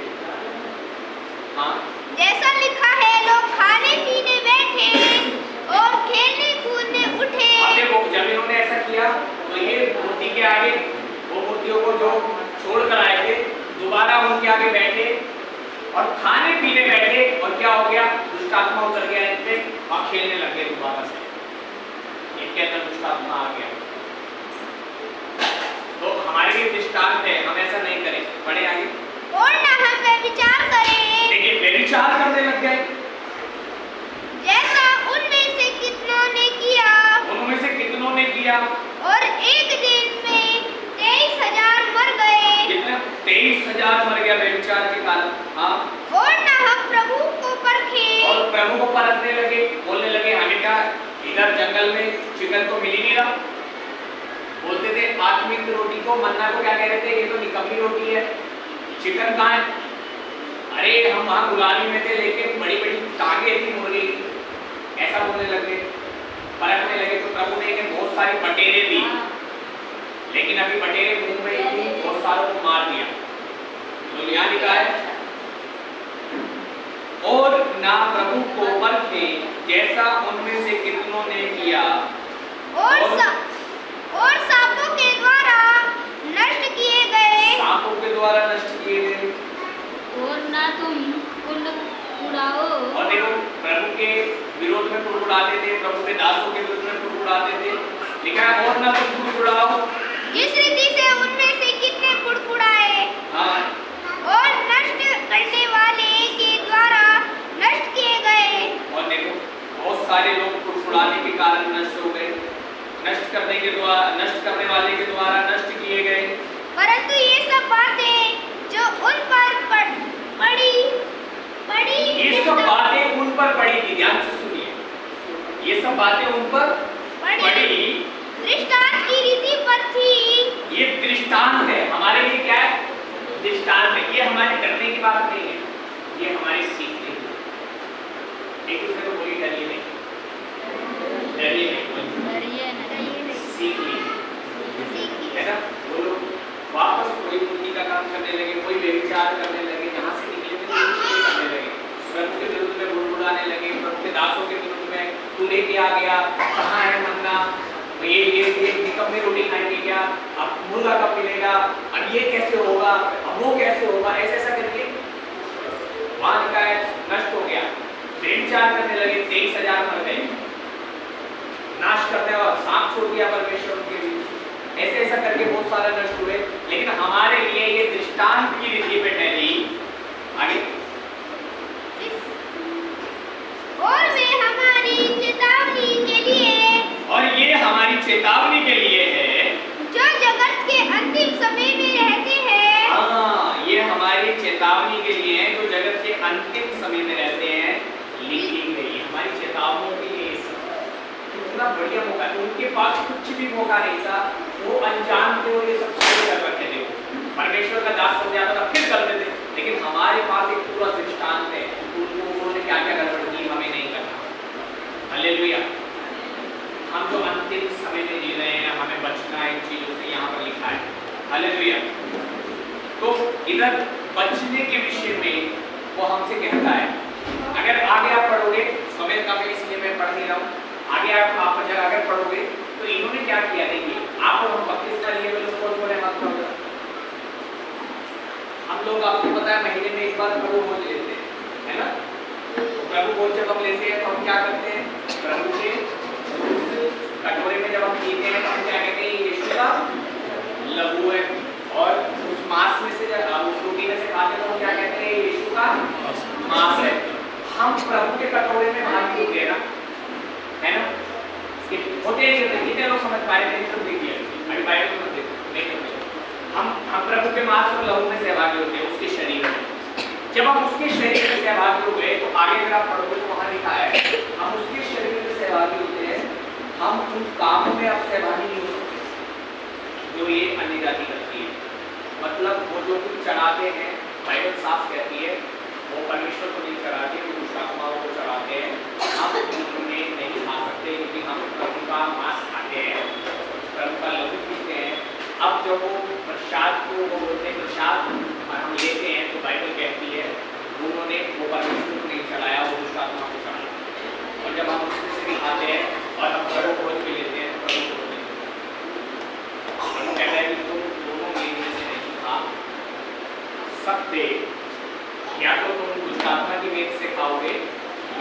हाँ, जैसा लिखा है लोग खाने पीने बैठे और खेलने कूदने उठे। अब देखो जब इन्होंने ऐसा किया तो ये मूर्ति के आगे वो मूर्तियों को जो छोड़ कर आए थे दोबारा उनके आगे बैठे और खाने पीने बैठे, और क्या हो गया? दुष्ट आत्मा उतर गया इन पे और खेलने लग गए दोबारा से। इनके अंदर दुष्ट आत्मा आ गया। तो हमारे लिए दृष्टांत है, हम ऐसा नहीं करें। पढ़े आगे। और ना हम व्यभिचार करें। लेकिन व्यभिचार करने लग गए जैसा उनमें से कितनों ने किया। उनमें से कितनों ने किया। और एक दिन में 23,000 मर गए। कितने? 23,000 मर गया व्यभिचार के कारण। हाँ, और ना हम प्रभु को परखे। और प्रभु को परखने लगे, बोलने लगे हमें क्या इधर जंगल में चिकन तो मिल ही नहीं रहा। बोलते थे आत्मिक रोटी को, मन्ना को क्या कह रहे थे? ये तो निकम्मी रोटी है, चिकन कहाँ है? अरे हम वहाँ गुलामी में थे लेकिन बड़ी बड़ी टांगे थी मुर्गी, ऐसा बोलने लगे, परखने लगे। तो प्रभु ने इन्हें बहुत सारी बटेरें दी, लेकिन अभी बटेरे मुंह में थी, बहुत सारों को मार दिया। तो यहाँ लिखा है और ना प्रभु को परखे जैसा उनमें से कितनों ने किया, और सांपों के द्वारा नष्ट किए गए। सांपों के द्वारा नष्ट किए गए। और ना तुम कुल उड़ाओ। और देखो प्रभु के विरोध में कुड़कुड़ाते थे, प्रभु के दासों के विरोध में कुड़कुड़ाते थे। लिखा है और ना तुम कुड़कुड़ाओ। जिस रीति से उनमें से कितने कुड़कुड़ाए। हाँ, और नष्ट करने वाले के द्वारा नष्ट किए गए। और देखो बहुत सारे लोग कुड़कुड़ाने के कारण नष्ट हो गए, नष्ट करने वाले के द्वारा नष्ट किए गए। परंतु ये सब बातें जो उन पर पड़ी ये सब बातें उन पर पड़ी थी, ध्यान से सुनिए, ये सब बातें उन पर पड़ी दृष्टांत की रीति पर थी। ये दृष्टांत है हमारे लिए। क्या है? दृष्टांत है। ये हमारे डरने की बात नहीं है, ये हमारी सीखने की। एक दूसरे को बोली डरिए नहीं, डरिए नहीं, सीख लीजिए, है ना? वो लोग वापस कोई मूर्ति का काम करने लगे, कोई व्यभिचार करने लगे, जहाँ से निकले थे करने लगे, प्रभु के विरुद्ध में बुड़बुड़ाने लगे, प्रभु के दासों के विरुद्ध में तू लेके आ गया, कहाँ है मन्ना, ये निकम्मी रोटी खाएंगे क्या, अब मुर्गा कब मिलेगा, अब ये कैसे होगा, अब वो कैसे होगा, ऐसा करके वहां का नष्ट हो गया। व्यभिचार करने लगे, 23,000 मर गए, नाश करते हुए सांप छोड़ दिया परमेश्वर के बीच, ऐसा करके बहुत सारे नष्ट हुए। लेकिन हमारे लिए ये दृष्टांत की रीति पे ठहरी। आगे और वे हमारी चेतावनी के लिए, और ये हमारी चेतावनी के लिए है जो जगत के अंतिम समय में रहते हैं। हाँ, ये हमारी हमारी चेतावनी के लिए है, जो जगत के अंतिम समय में रहते हैं, लिखी गई है। हमारी चेतावनियों के लिए कितना बढ़िया मौका है। उनके पास कुछ भी मौका नहीं था, वो अनजान थे और ये सब कर रखे थे। परमेश्वर का दास समझाता था फिर करते थे, लेकिन हमारे पास एक पूरा दृष्टांत है, उन्होंने क्या क्या गड़बड़ की, हमें नहीं करना। हालेलुया। हम जो अंतिम समय में जी रहे हैं, हमें बचना इन चीजों से, यहाँ पर लिखा है। हालेलुया। तो इधर बचने के विषय में वो हमसे कहता है। अगर आगे आप पढ़ोगे, समय का भी इसलिए मैं पढ़ नहीं रहा हूँ, आगे आप अगर पढ़ोगे तो इन्होंने क्या किया, देखिए आप और हम बपतिस्मा लिए हुए लोग बोले मत करो। हम लोग आपको पता है महीने में एक बार प्रभु भोज लेते हैं, है ना। प्रभु भोज जब हम लेते हैं तो हम क्या करते हैं, प्रभु के उस कटोरे में जब हम पीते हैं तो हम क्या कहते हैं, यीशु का लहू है। और उस मांस में से जब उस रोटी में से खाते हैं तो हम क्या कहते हैं, यीशु का मांस है। हम प्रभु के कटोरे में भाग होते हैं ना, है ना। होते हैं कितने लोग समझ पाए, मेरी तरफ देखिए, अभी बाइबल को देखो, नहीं हम प्रभु के मांस और लहू में सहभागी होते हैं, उसके शरीर में। जब हम उसके शरीर में सहभागी हो गए तो आगे अगर आप पढ़ोगे तो वहां लिखा है, हम उसके शरीर में सहभागी होते हैं, हम उन कामों में अब सहभागी नहीं हो सकते जो ये अन्य जाति करती है। मतलब वो जो कुछ चढ़ाते हैं, बाइबल साफ कहती है वो परमेश्वर को नहीं चढ़ाते, वो दुष्ट आत्माओं को चढ़ाते हैं। हम उन्हें नहीं खा सकते क्योंकि हम प्रभु का मांस खाते हैं, प्रभु का लहू पीते हैं। अब जब वो प्रसाद को वो बोलते हैं प्रसाद और हम लेते हैं तो बाइबल कहती है उन्होंने वो परमेश्वर को नहीं चढ़ाया, वो दुष्ट आत्मा को चढ़ाया। और जब हम उसमें से भी खाते हैं और हम प्रभु भोज भी लेते हैं तो प्रभु को कहता है कि तुम दोनों में से नहीं खा सकते, या तो तुम दुष्ट आत्मा की मेज से खाओगे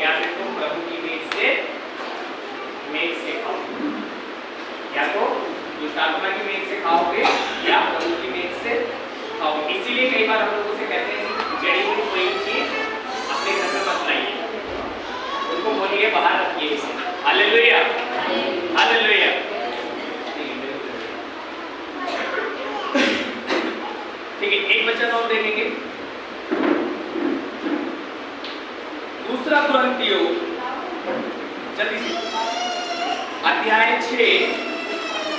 या फिर तुम प्रभु की मेज से खाओगे, या तो दुष्ट आत्मा की मेज से खाओगे या प्रभु की मेज से खाओगे। इसीलिए कई बार हम लोगों से कहते हैं कि जड़ी हुई कोई चीज अपने घर में मत लाइए, उनको बोलिए बाहर रखिए इसे। Hallelujah, hallelujah. ठीक है, एक बच्चा तो हम देखेंगे। दूसरा कुरिन्थियों जल्दी से अध्याय 6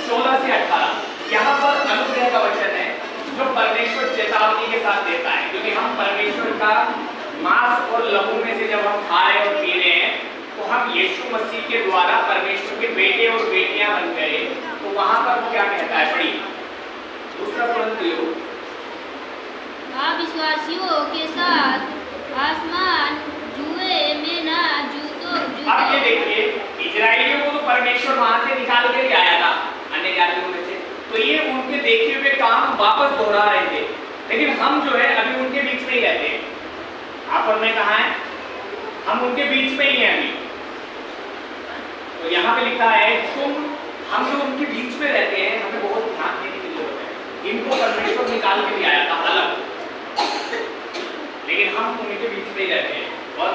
14 से 18, यहाँ पर अनुग्रह का वचन है जो परमेश्वर चेतावनी के साथ देता है, क्योंकि हम परमेश्वर का मांस और लहू में से जब हम खा रहे और पी रहे हैं तो हम यीशु मसीह के द्वारा परमेश्वर के बेटे और बेटियां बन गए। तो वहां पर वो क्या कहता है, पढ़ी दूसरा कुरिन्थियों। अविश्वासियों के साथ आसमान जुए में ना जूतों। अब ये देखिए, इजराइलियों को तो परमेश्वर वहां से निकाल के ले आया था अन्य जातियों में से, तो ये उनके देखे हुए काम वापस दोहरा रहे थे। लेकिन हम जो है अभी उनके बीच में ही रहते हैं। आप और मैं कहाँ हैं, हम उनके बीच में ही हैं अभी। तो यहाँ पे लिखा है हम जो उनके बीच में रहते हैं, हमें बहुत ध्यान देने की जरूरत है। इनको परमेश्वर निकाल के ले आया था अलग, लेकिन हम उनके बीच में ही रहते हैं और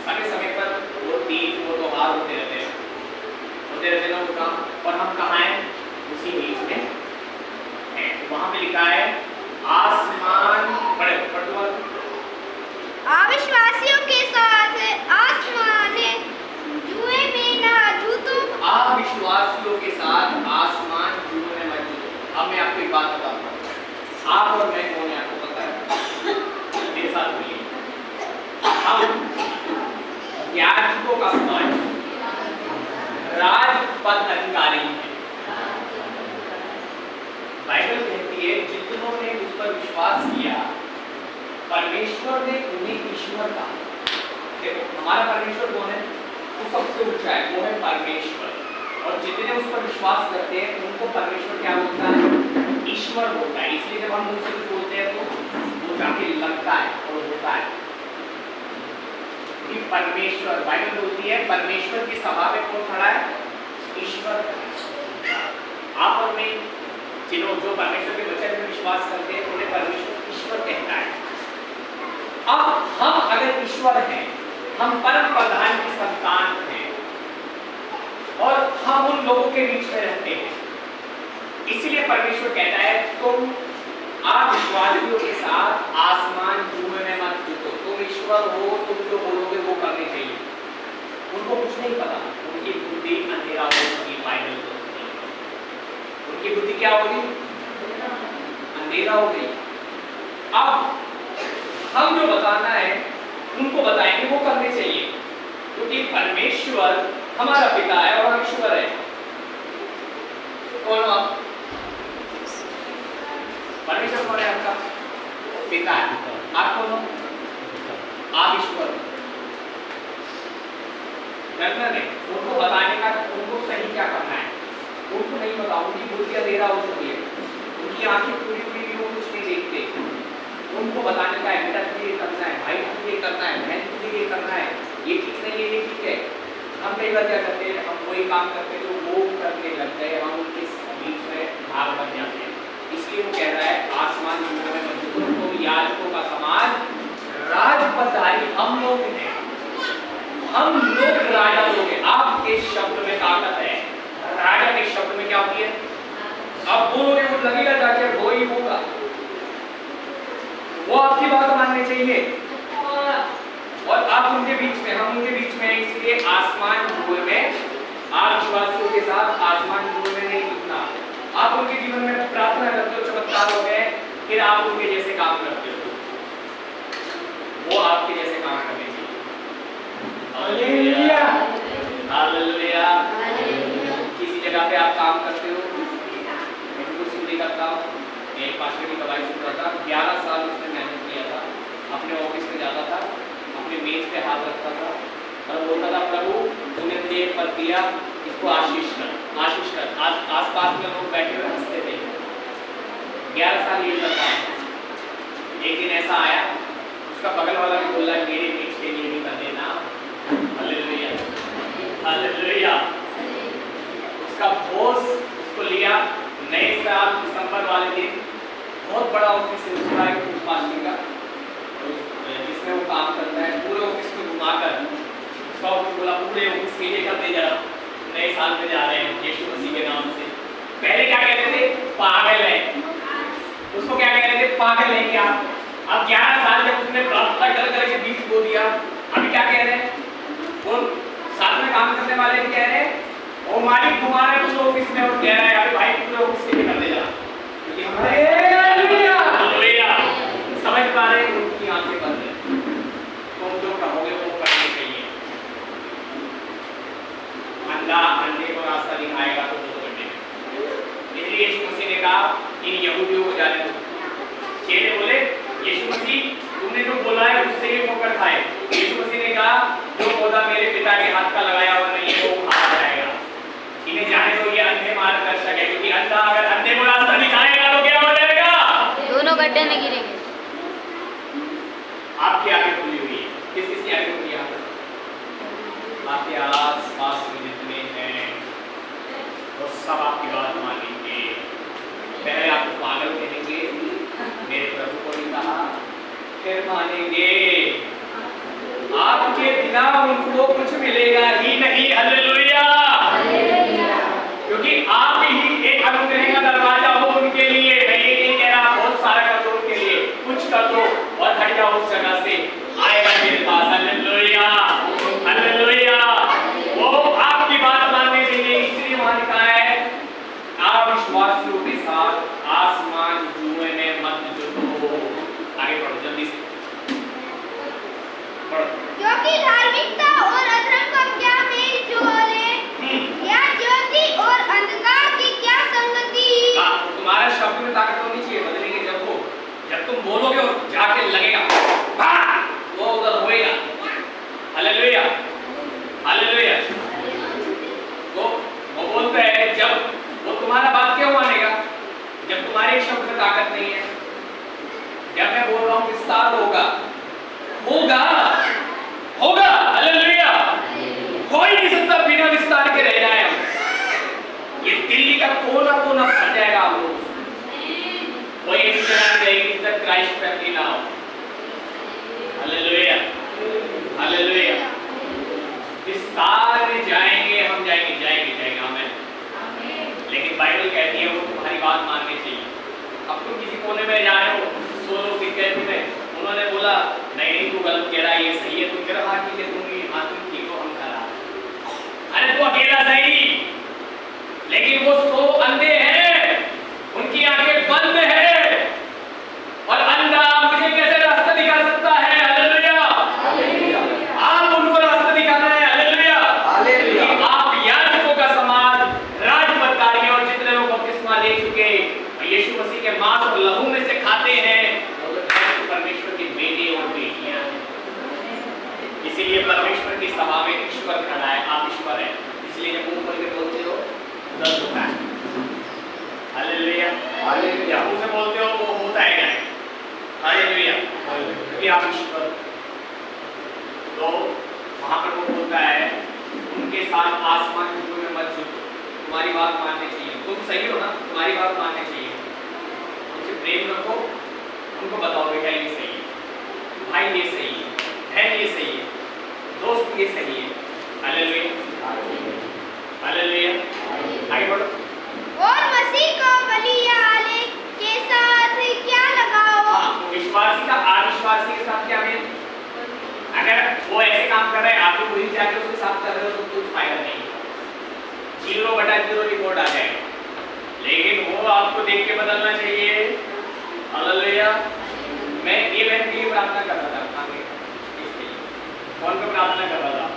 समय समय पर वो तीज वो त्योहार होते रहते हैं ना वो काम। और हम कहाँ हैं, उसी बीच में हैं। वहां पे लिखा है आसमान पढ़े अविश्वासियों के साथ आसमान जुए में ना जूतों। अविश्वासियों के साथ आसमान जुए में मत जूतो। अब मैं आपको एक बात बताता हूँ, आप और मैं कौन है आपको पता है, मेरे साथ बोलिए। हम याजकों का समाज, राजपद अधिकारी है। बाइबल कहती है जितनों ने उस पर विश्वास किया परमेश्वर ने उन्हें ईश्वर कहा। देखो हमारा परमेश्वर कौन है, वो सबसे ऊंचा है, वो है परमेश्वर। और जितने उस पर विश्वास करते हैं उनको परमेश्वर क्या बोलता है, ईश्वर बोलता है। इसलिए जब हम मुंह से कुछ बोलते हैं तो वो जाके लगता है और होता है कि परमेश्वर। बाइबल बोलती है परमेश्वर की सभा में कौन खड़ा है, ईश्वर। आप और मैं जो परमेश्वर के वचन में विश्वास करते हैं उन्हें परमेश्वर ईश्वर कहता है। अब हम अगर ईश्वर हैं, हम परम प्रधान की संतान हैं और हम उन लोगों के बीच में रहते हैं, इसलिए परमेश्वर कहता है तुम आप विश्वासियों के साथ आसमान जुए में मत जुटो। तुम ईश्वर हो, तुम जो बोलोगे वो करने चाहिए। उनको कुछ नहीं पता, उनकी बुद्धि अंधेरा हो गई। बाइबल उनकी बुद्धि क्या होगी? अंधेरा हो गई। अब हम जो बताना है उनको बताएंगे, वो करने चाहिए, क्योंकि परमेश्वर हमारा पिता है और हम ईश्वर है। कौन आप? परमेश्वर कौन है? आपका पिता है। आप कौन हो? आप ईश्वर। उनको बताने का, उनको सही क्या करना है उनको नहीं पता। उनकी बुद्धि अंधेरा हो चुकी है, उनकी आंखें पूरी पूरी भी वो कुछ नहीं देखते। उनको बताने का है, बेटा तुझे ये करना है, भाई तुझे ये करना है, बहन तुझे ये करना है, ये ठीक नहीं है, ये ठीक है। हम कई बार क्या करते हैं, हम कोई काम करते हैं तो वो करने लग गए, हम उनके बीच में भाग बन जाते हैं। इसलिए वो कह रहा है आसमान जुए में मत जुटो, तुम याजकों का समाज, राजपदारी हम लोग हैं, हम लोग राजा लोग हैं। आपके शब्द में ताकत है। राजा के शब्द में क्या होती है? अब बोलोगे वो लगेगा जाके वो ही होगा, वो आपकी बात माननी चाहिए। और आप उनके बीच में, हम उनके बीच में, इसलिए आसमान जुए में, आप विश्वासियों के साथ आसमान जुए में नहीं जुटना। आप उनके जीवन में प्रार्थना करते हो, चमत्कार हो गए, फिर आप उनके जैसे काम करते हो, वो आपके जैसे काम करने चाहिए। Hallelujah, hallelujah. किसी जगह पे आप काम करते हो, मैं कुछ सुनी करता हूँ, एक पास्टर की दवाई सुन रहा था, 11 साल उसने मेहनत किया था, अपने ऑफिस में जाता था, अपने मेज पे हाथ रखता था और बोलता था प्रभु तूने मुझे एक पद दिया, इसको आशीष कर, आशीष कर। आसपास में लोग बैठे हुए हंसते थे। 11 साल ये करता है। एक दिन ऐसा आया, उसका बगल वाला भी बोला मेरे मेज के लिए भी कर देना। Hallelujah, hallelujah. उसका बॉस उसको लिया, नए साल दिसंबर वाले दिन, बहुत बड़ा ऑफिस है उसका, एक पास्टर का, जिसमें वो काम करता है, पूरे ऑफिस में घुमाकर उसका बोला पूरे ऑफिस के लिए कर दे जरा, नए साल में जा रहे हैं यीशु मसीह के नाम से। पहले क्या कहते थे? पागल है। उसको क्या कहते थे? पागल है क्या? अब 11 साल जब उसने प्रार्थना कर करके बीच बो दिया, अभी क्या कह रहे हैं? वो साथ में काम करने वाले भी कह रहे हैं वो मालिक घुमा रहे पूरे ऑफिस में, और कह रहा है अरे भाई पूरे ऑफिस के लिए कर दे जरा, क्योंकि हालेलुया समझ पा रहे हैं, उनकी आंखें बंद है। तुम जो कहोगे वो करने चाहिए। अंधा अंधे को रास्ता दिखाएगा तो वो करने में। इसलिए यीशु मसीह ने कहा इन यहूदियों को जाने दो। चेले बोले यीशु मसीह तुमने जो बोला है उससे ये होकर खाए। यीशु मसीह ने कहा जो पौधा मेरे पिता के हाथ का लगाया हुआ नहीं है वो खा जाएगा। इन्हें जाने दो, ये अंधे मार्गदर्शक है, क्योंकि अंधा अगर अंधे को रास्ता दिखाएगा तो क्या हो जाएगा? दोनों गड्ढे में गिरेंगे। आपकी आंखें खुली हुई है, किसकी आंखें खुली है? आपके आस पास में जितने हैं वो सब आपकी बात मानेंगे। पहले आपको पागल कहेंगे, मेरे प्रभु को भी कहा, फिर मानेंगे। आपके बिना उनको कुछ मिलेगा ही नहीं। हालेलुया, क्योंकि आप ही एक अनुग्रह का दरवाजा हो उनके लिए। मैं ये नहीं कह रहा बहुत सारा कर दो उनके लिए, कुछ कर दो और हट जाओ उस जगह से, आएगा मेरे पास। Hallelujah, hallelujah. वो आपकी बात मानने के लिए, इसलिए वहां लिखा है आप विश्वासियों के साथ आसमान जुए में मत जुटो। आगे पढ़ो जल्दी से पढ़ो। क्योंकि धार्मिकता और अधर्म का क्या मेल जोल है, या ज्योति और अंधकार की क्या संगति। तुम्हारे शब्द में ताकत होनी चाहिए, बदलेंगे जब तुम बोलोगे और जाके लगेगा वो उधर होएगा। Hallelujah, hallelujah. वो बोलता है जब वो तुम्हारा बात क्यों मानेगा जब तुम्हारे शब्द में ताकत नहीं है। जब मैं बोल रहा हूँ विस्तार होगा, होगा, होगा। हालेलुया, कोई नहीं सकता बिना विस्तार के रह जाए। ये दिल्ली का कोना कोना भर जाएगा आप लोग। कोई ऐसी जगह नहीं रहेगी जिधर क्राइस्ट फैमिली ना हो। Hallelujah, hallelujah. विस्तार में जाएंगे हम, जाएंगे आमेन। लेकिन बाइबल कहती है वो तुम्हारी बात माननी चाहिए। अब तुम किसी कोने में जा रहे हो, 100 लोग दिख गए तुम्हें, उन्होंने बोला नहीं नहीं तू गलत कह रहा है, ये सही है, तू कह रहा ठीक है, तुम ठीक हो, हम खरा। अरे तू अकेला सही, लेकिन वो 100 अंधे हैं, उनकी आंखें बंद है, और अंधा मुझे कैसे रास्ता दिखा सकता है? हालेलुया, आप उनको रास्ता दिखाना है। हालेलुया, आप याजकों का समाज, राजपत्रियों और जितने लोग बपतिस्मा ले चुके यीशु मसीह के मांस और लहू में से खाते हैं, वो तो परमेश्वर के बेटे और बेटियां हैं। इसीलिए परमेश्वर की सभा में ईश्वर खड़ा है, आप ईश्वर हैं, इसलिए जब मुंह खोल के बोलते हो दर्द होता है। हालेलुया, हालेलुया, मुंह से बोलते हो वो होता है क्या? हालेलुया, क्योंकि आप ईश्वर। तो वहां पर वो बोलता है उनके साथ आसमान के ऊपर में मत झुको, तुम्हारी बात माननी चाहिए, तुम सही हो ना, तुम्हारी बात माननी चाहिए, उनसे प्रेम रखो, उनको बताओ बेटा ये सही है, भाई ये सही है, बहन ये सही है, दोस्त ये सही है। हालेलुया, हालेलुया, आगे बढ़ो। और मसीह को बलियाले के साथ क्या लगाओ? हाँ, विश्वासी का अविश्वासी के साथ क्या मेल? अगर वो ऐसे काम कर रहे हैं, आप पूरी जाके उसके साथ कर रहे हो तो कुछ फायदा नहीं, 0/0 रिपोर्ट आ जाएगा। लेकिन वो आपको देख के बदलना चाहिए। हालेलुया, मैं ये बहन के लिए प्रार्थना कर रहा था, आगे इसके लिए कौन को प्रार्थना कर रहा था,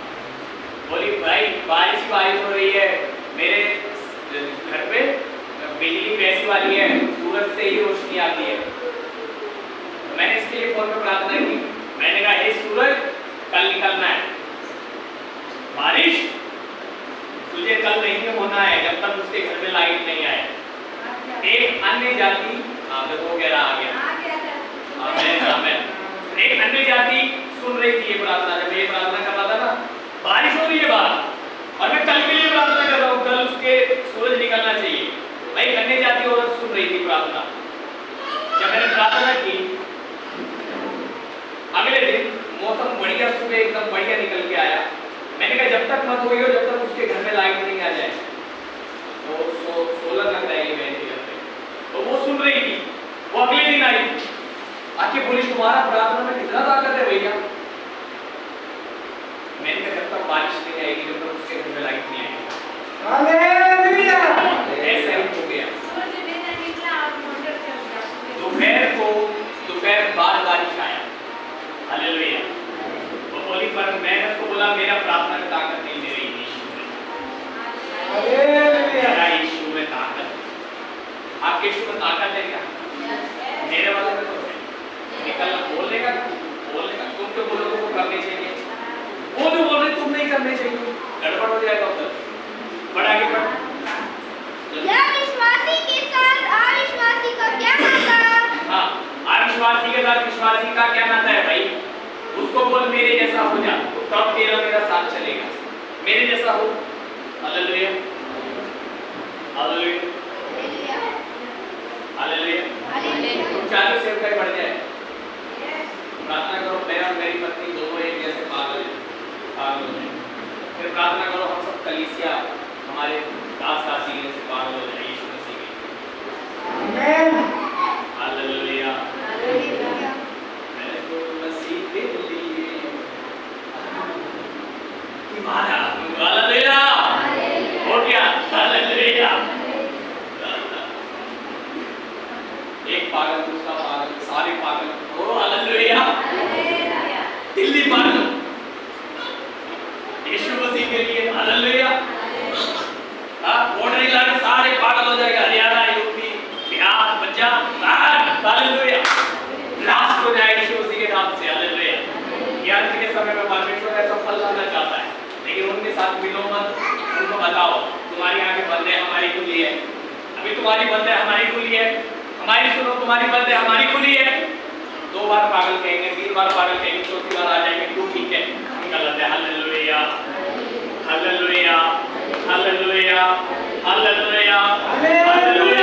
बोली भाई बारिश हो रही है, मेरे घर पे बिजली कैसी वाली है, सूरज से ही रोशनी आती है। मैंने इसके लिए फोन पे प्रार्थना की, मैंने कहा हे सूरज कल निकलना है, बारिश तुझे कल नहीं होना है जब तक उसके घर में लाइट नहीं आए। एक अन्य जाति वो कह रहा आ गया, आमेन आमेन। एक अन्य जाति सुन रही थी ये प्रार्थना, जब ये प्रार्थना कर रहा था ना, बारिश हो रही है बाहर और मैं कल के लिए प्रार्थना कर रहा हूँ, कल उसके सूरज निकलना चाहिए। भाई अन्य जाति औरत सुन रही थी प्रार्थना। जब मैंने प्रार्थना की, अगले दिन मौसम बढ़िया, सुबह एकदम बढ़िया निकल के आया। मैंने कहा जब तक मत होई हो, जब तक उसके घर में लाइट नहीं आ जाए। तो सोलर लग रहा है ये बहन के घर में, तो वो सुन रही थी। वो अगले दिन आई आके बोली तुम्हारा प्रार्थना में कितना ताकत है भैया। मैंने कहा जब तक बारिश नहीं आएगी, जब तक उसके घर में लाइट नहीं आएगी। हालेलुया, ऐसा ही हो गया। दोपहर बाद बारिश आया। हालेलुया, वो बोली पर मैंने उसको बोला मेरा प्रार्थना में ताकत नहीं, मेरे यीशु में। हालेलुया, मेरा यीशु में ताकत। आपके यीशु में ताकत है क्या? मेरे वाले में तो है। निकलना बोलने का, तुम जो बोलो तो वो करने चाहिए, वो जो बोल रहे तुम नहीं करने चाहिए, गड़बड़ हो जाएगा उधर। बढ़ा के बढ़। या विश्वासी के साथ अविश्वासी का क्या नाता? हाँ, अविश्वासी के साथ विश्वासी का क्या नाता है भाई? उसको बोल मेरे जैसा हो जा, तब तेरा मेरा साथ चलेगा। मेरे जैसा हो। Hallelujah, hallelujah, hallelujah. तुम चारों से कहीं बढ़ जाए, प्रार्थना करो मैं और मेरी पत्नी दोनों एक जैसे पागल हो जाए। फिर प्रार्थना करो हम सब कलीसिया हमारे दास दासी से पागल हो जाए यीशु मसीह के। आमीन, हालेलुया, हालेलुया। मैं तो मसीह के लिए ईमान, हालेलुया, हो गया, हालेलुया। एक पागल, दूसरा पागल, सारे पागल, ओ हालेलुया, दिल्ली पागल यीशु मसीह के लिए। हालेलुया, बॉर्डर इलाके सारे पागल हो जाएगा, Haryana, UP, Bihar, Punjab, hallelujah, last हो जाएगा यीशु मसीह के नाम से। हालेलुया, ज्ञान के समय में परमेश्वर ऐसा फल लाना चाहता है, लेकिन उनके साथ मिलो मत, उनको बताओ तुम्हारी आंखें बंद है, हमारी खुली है। अभी तुम्हारी बंद है, हमारी खुली है। हमारी सुनो, तुम्हारी बंद है, हमारी खुली है। 2 बार पागल कहेंगे, 3 बार पागल कहेंगे, 4थी बार आ जाएंगे तू ठीक है, हम गलत है। Hallelujah, hallelujah, hallelujah, hallelujah, hallelujah.